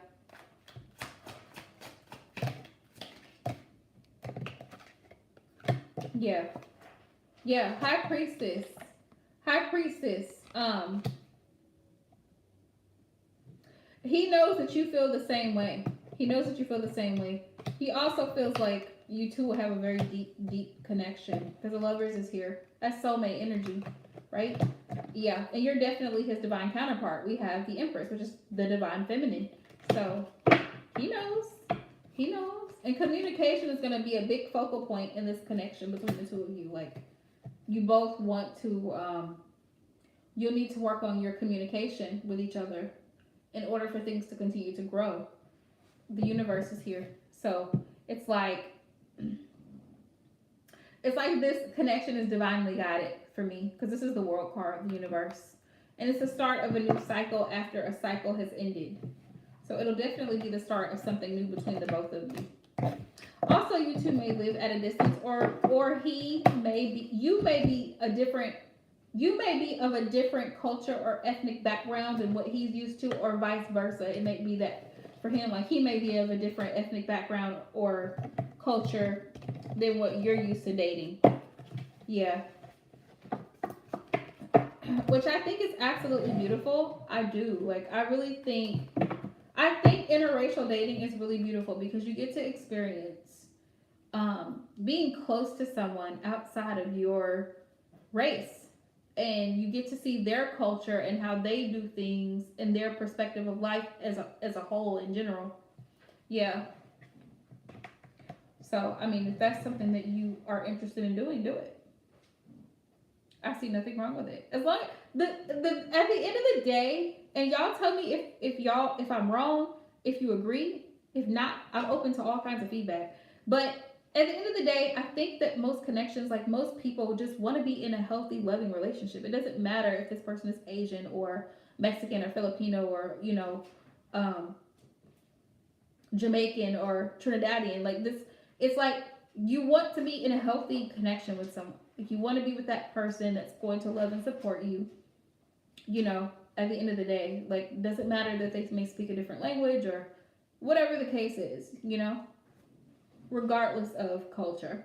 Yeah. Yeah, High Priestess. High Priestess. He knows that you feel the same way. He knows that you feel the same way. He also feels like you two will have a very deep, deep connection. Because the Lovers is here. That's soulmate energy, right? Yeah, and you're definitely his divine counterpart. We have the Empress, which is the divine feminine. So, he knows. He knows. And communication is going to be a big focal point in this connection between the two of you. Like, you both want to, you'll need to work on your communication with each other in order for things to continue to grow. The universe is here. So it's like this connection is divinely guided for me, because this is the World card of the universe. And it's the start of a new cycle after a cycle has ended. So it'll definitely be the start of something new between the both of you. Also, you two may live at a distance, or he may be, you may be of a different culture or ethnic background than what he's used to, or vice versa. It may be that for him, like, he may be of a different ethnic background or culture than what you're used to dating. Yeah. Which I think is absolutely beautiful. I do. Like, I think interracial dating is really beautiful because you get to experience being close to someone outside of your race, and you get to see their culture and how they do things and their perspective of life as a whole in general. Yeah. So, I mean, if that's something that you are interested in doing, do it. I see nothing wrong with it. As long at the end of the day, and y'all tell me if I'm wrong, if you agree. If not, I'm open to all kinds of feedback. But at the end of the day, I think that most connections, like, most people just want to be in a healthy, loving relationship. It doesn't matter if this person is Asian or Mexican or Filipino or, Jamaican or Trinidadian. Like, this, it's like you want to be in a healthy connection with someone. Like, you want to be with that person that's going to love and support you. you know, at the end of the day, like, doesn't matter that they may speak a different language or whatever the case is, you know, regardless of culture.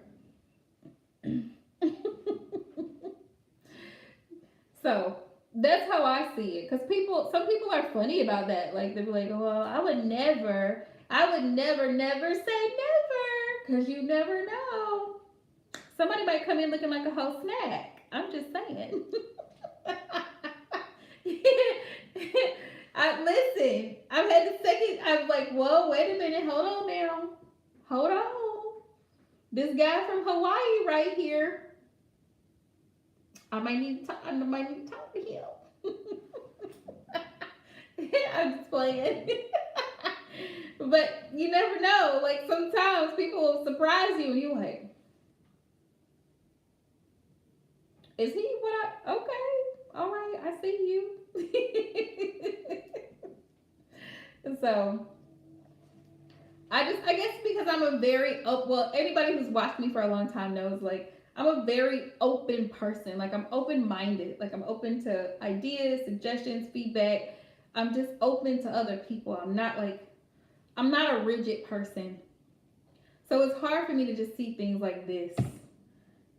So that's how I see it. Because some people are funny about that. Like, they're like, well, I would never, never say never. Because you never know. Somebody might come in looking like a whole snack. I'm just saying. Listen, I've had the second, I'm like, whoa, wait a minute, hold on now. Hold on. This guy from Hawaii right here. I might need to talk to him. I'm just playing. But you never know. Like, sometimes people will surprise you and you're like, is he what I okay. All right, I see you. So I guess because I'm a very well, anybody who's watched me for a long time knows, like, I'm a very open person. Like, I'm open minded. Like, I'm open to ideas, suggestions, feedback. I'm just open to other people. I'm not a rigid person. So it's hard for me to just see things like this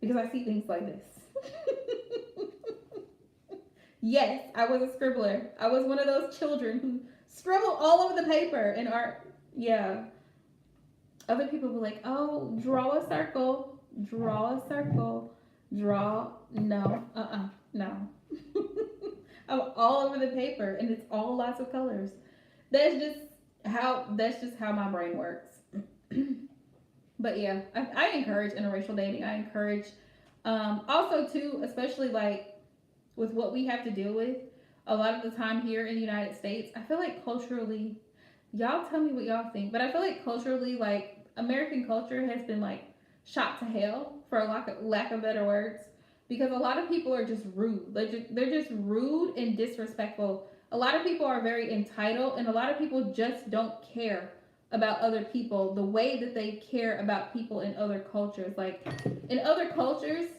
because I see things like this. Yes, I was a scribbler. I was one of those children who scribbled all over the paper in art. Yeah. Other people were like, oh, draw a circle, draw a circle, draw. No, no. I'm all over the paper and it's all lots of colors. That's just how my brain works. But yeah, I encourage interracial dating. I encourage also too, especially like with what we have to deal with a lot of the time here in the United States. I feel like culturally, y'all tell me what y'all think, but I feel like culturally, like, American culture has been like shot to hell, for a lack of better words, because a lot of people are just rude. They're just rude and disrespectful. A lot of people are very entitled, and a lot of people just don't care about other people the way that they care about people in other cultures. Like, in other cultures,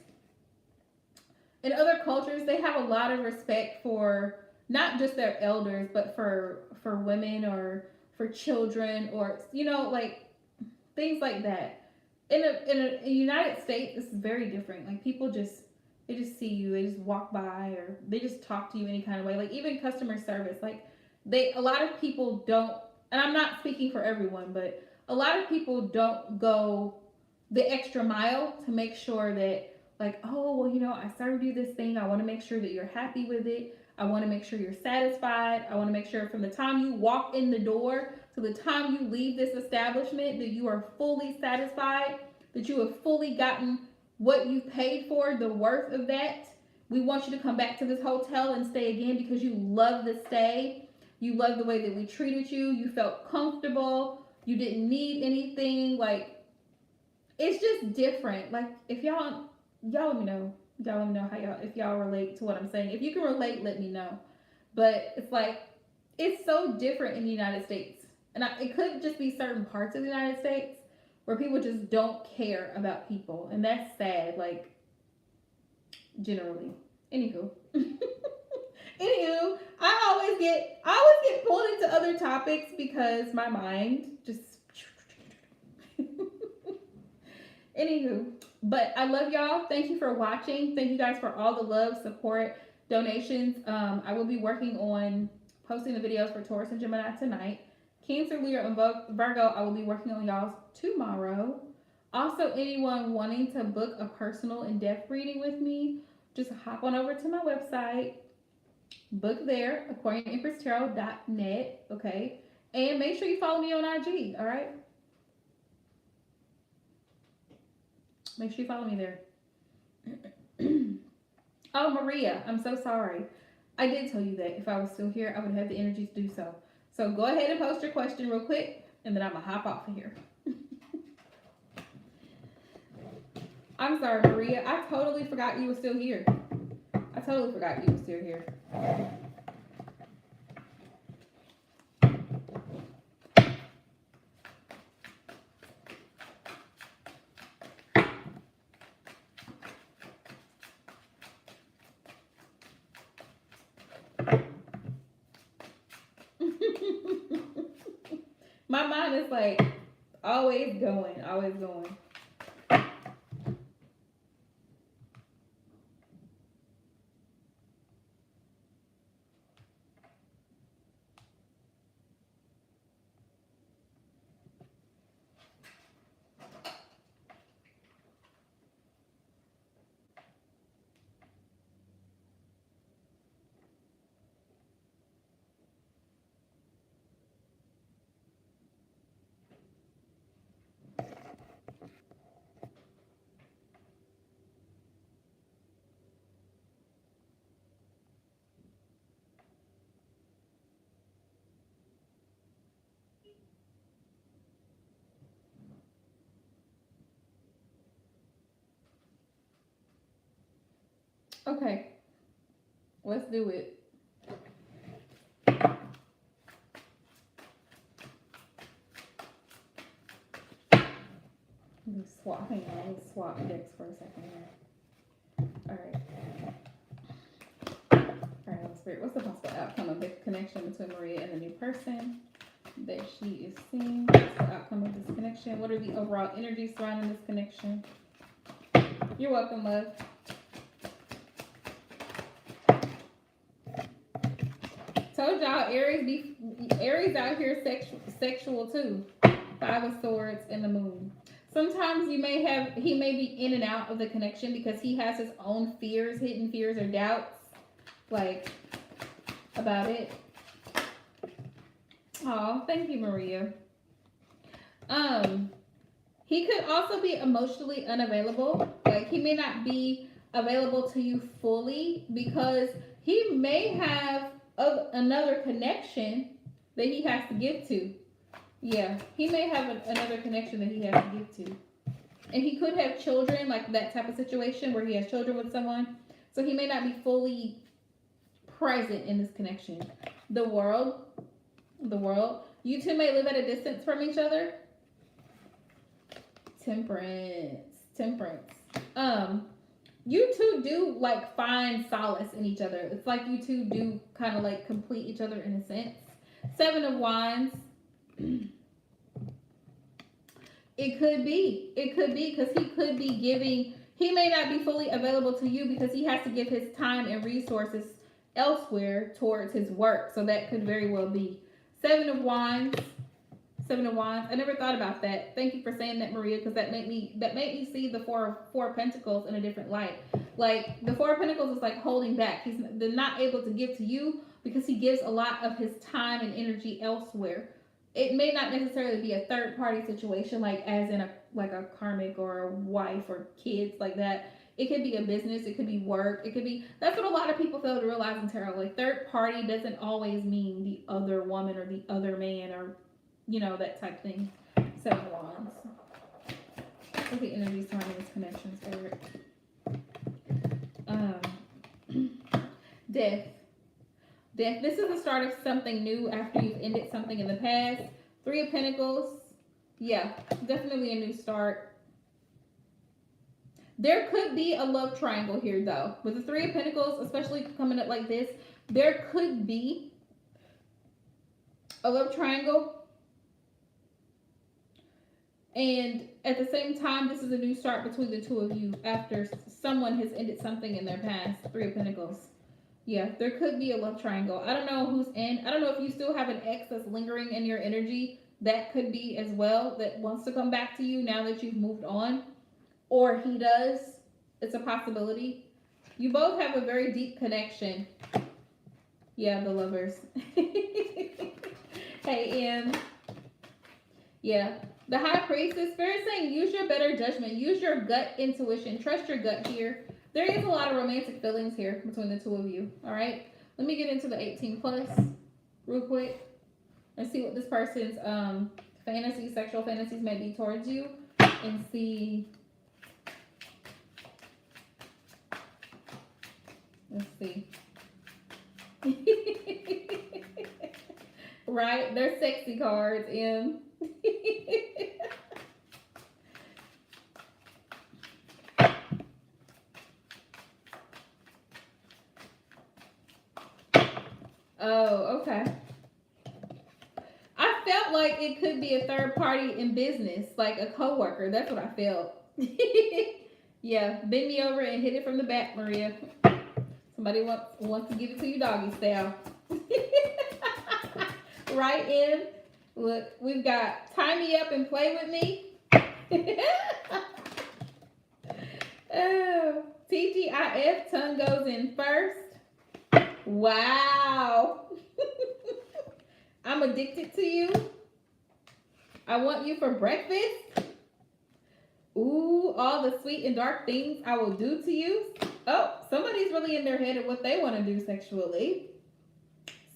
they have a lot of respect for not just their elders, but for women or for children, or, you know, like, things like that. In the United States, this is very different. Like, people just, they just see you, they just walk by, or they just talk to you any kind of way. Like, even customer service, like, a lot of people don't, and I'm not speaking for everyone, but a lot of people don't go the extra mile to make sure that, like, oh, well, you know, I served you this thing. I want to make sure that you're happy with it. I want to make sure you're satisfied. I want to make sure from the time you walk in the door to the time you leave this establishment that you are fully satisfied, that you have fully gotten what you paid for, the worth of that. We want you to come back to this hotel and stay again because you love the stay. You love the way that we treated you. You felt comfortable. You didn't need anything. Like, it's just different. Like, if y'all let me know. Y'all let me know how if y'all relate to what I'm saying. If you can relate, let me know. But it's like, it's so different in the United States. And it could just be certain parts of the United States where people just don't care about people. And that's sad, like, generally. Anywho. Anywho, I always get pulled into other topics because my mind just Anywho, but I love y'all. Thank you for watching. Thank you guys for all the love, support, donations. I will be working on posting the videos for Taurus and Gemini tonight. Cancer, Leo, and Virgo, I will be working on y'all tomorrow. Also, anyone wanting to book a personal in-depth reading with me, just hop on over to my website, book there, aquariumempresstarot.net, okay? And make sure you follow me on IG, all right? Make sure you follow me there. Oh, Maria, I'm so sorry. I did tell you that if I was still here, I would have the energy to do so. So go ahead and post your question real quick, and then I'm going to hop off of here. I'm sorry, Maria. I totally forgot you were still here. I totally forgot you were still here. My mind is like always going, always going. Okay, let's do it. Let me swap. Hang on, let's swap decks for a second here. All right. All right, Spirit. What's the possible outcome of the connection between Maria and the new person that she is seeing? What's the outcome of this connection? What are the overall energies surrounding this connection? You're welcome, love. Told y'all, Aries out here sexual too. 5 of Swords and the Moon. Sometimes he may be in and out of the connection because he has his own fears, hidden fears or doubts, like about it. Oh, thank you, Maria. He could also be emotionally unavailable. Like he may not be available to you fully because he may have another connection that he has to give to. Yeah, he may have another connection that he has to give to. And he could have children, like that type of situation where he has children with someone. So he may not be fully present in this connection. The world. You two may live at a distance from each other. Temperance. You two do like find solace in each other. It's like you two do kind of like complete each other in a sense. 7 of Wands. It could be because he may not be fully available to you because he has to give his time and resources elsewhere towards his work. So that could very well be 7 of Wands. I never thought about that. Thank you for saying that, Maria, because that made me see the four of Pentacles in a different light. Like the 4 of Pentacles is like holding back. They're not able to give to you because he gives a lot of his time and energy elsewhere. It may not necessarily be a third party situation, like as in a karmic or a wife or kids like that. It could be a business, it could be work, it could be, that's what a lot of people fail to realize in tarot. Like third party doesn't always mean the other woman or the other man or that type thing. 7 of Wands. Look at the energy surrounding this connection, Spirit. Death. This is the start of something new after you've ended something in the past. 3 of Pentacles. Yeah, definitely a new start. There could be a love triangle here, though. With the 3 of Pentacles, especially coming up like this, there could be a love triangle. And at the same time, this is a new start between the two of you after someone has ended something in their past. 3 of Pentacles. Yeah, there could be a love triangle. I don't know who's in. I don't know if you still have an ex that's lingering in your energy. That could be as well, that wants to come back to you now that you've moved on. Or he does. It's a possibility. You both have a very deep connection. Yeah, the Lovers. Hey, Em. Yeah. The High Priestess, Spirit saying use your better judgment. Use your gut intuition. Trust your gut here. There is a lot of romantic feelings here between the two of you. All right. Let me get into the 18 plus real quick and see what this person's fantasies, sexual fantasies may be towards you, and see. Let's see. Right? They're sexy cards, Em. Oh, okay. I I felt like it could be a third party in business, like a coworker. That's what I felt. Yeah, bend me over and hit it from the back, Maria. Somebody wants to give it to you doggy style. Right in. Look, we've got tie me up and play with me. Oh, TGIF, tongue goes in first. Wow. I'm addicted to you. I want you for breakfast. Ooh, all the sweet and dark things I will do to you. Oh, somebody's really in their head of what they want to do sexually.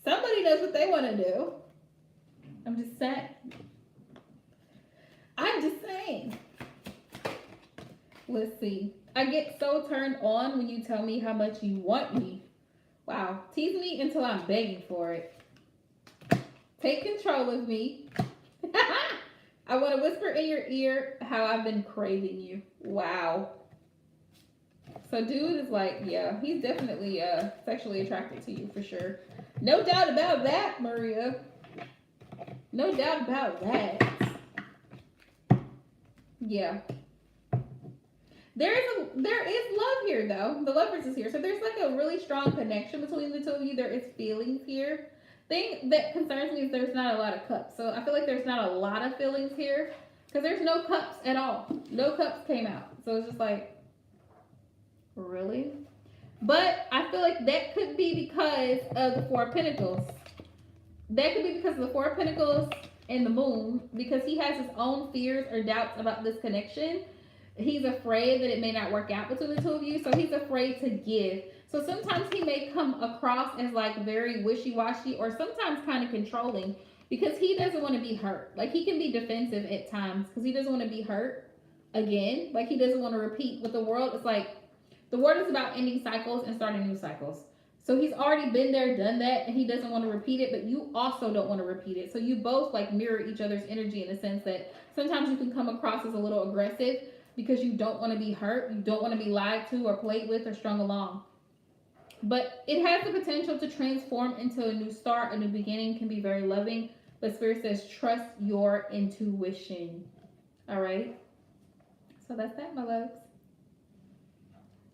Somebody knows what they want to do. I'm just saying. I'm just saying. Let's see. I get so turned on when you tell me how much you want me. Wow. Tease me until I'm begging for it. Take control of me. I want to whisper in your ear how I've been craving you. Wow. So dude is like, yeah, he's definitely sexually attracted to you for sure. No doubt about that, Maria. No doubt about that. Yeah. There is love here though. The lovers is here. So there's like a really strong connection between the two of you. There is feelings here. Thing that concerns me is there's not a lot of cups. So I feel like there's not a lot of feelings here because there's no cups at all. No cups came out. So it's just like, really? But I feel like that could be because of the Four of Pentacles. That could be because of the Four of Pentacles and the Moon, because he has his own fears or doubts about this connection. He's afraid that it may not work out between the two of you, so he's afraid to give. So sometimes he may come across as like very wishy-washy or sometimes kind of controlling because he doesn't want to be hurt. Like he can be defensive at times because he doesn't want to be hurt again. Like he doesn't want to repeat. With the world, it's like the world is about ending cycles and starting new cycles. So he's already been there, done that, and he doesn't want to repeat it, but you also don't want to repeat it. So you both like mirror each other's energy in the sense that sometimes you can come across as a little aggressive because you don't want to be hurt, you don't want to be lied to or played with or strung along. But it has the potential to transform into a new start, a new beginning, can be very loving. But Spirit says, trust your intuition. All right? So that's that, my loves.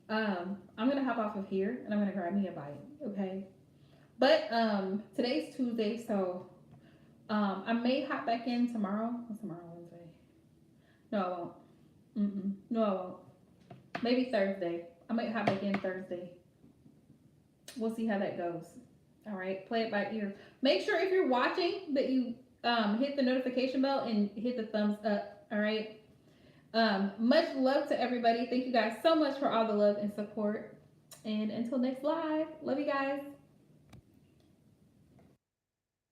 I'm going to hop off of here, and I'm going to grab me a bite, okay? But today's Tuesday, so I may hop back in tomorrow. What's tomorrow, Wednesday? No, I won't. No, I won't. Maybe Thursday. I might hop back in Thursday. We'll see how that goes. All right, play it by ear. Make sure if you're watching that you hit the notification bell and hit the thumbs up. All right. Much love to everybody. Thank you guys so much for all the love and support. And until next live, love you guys.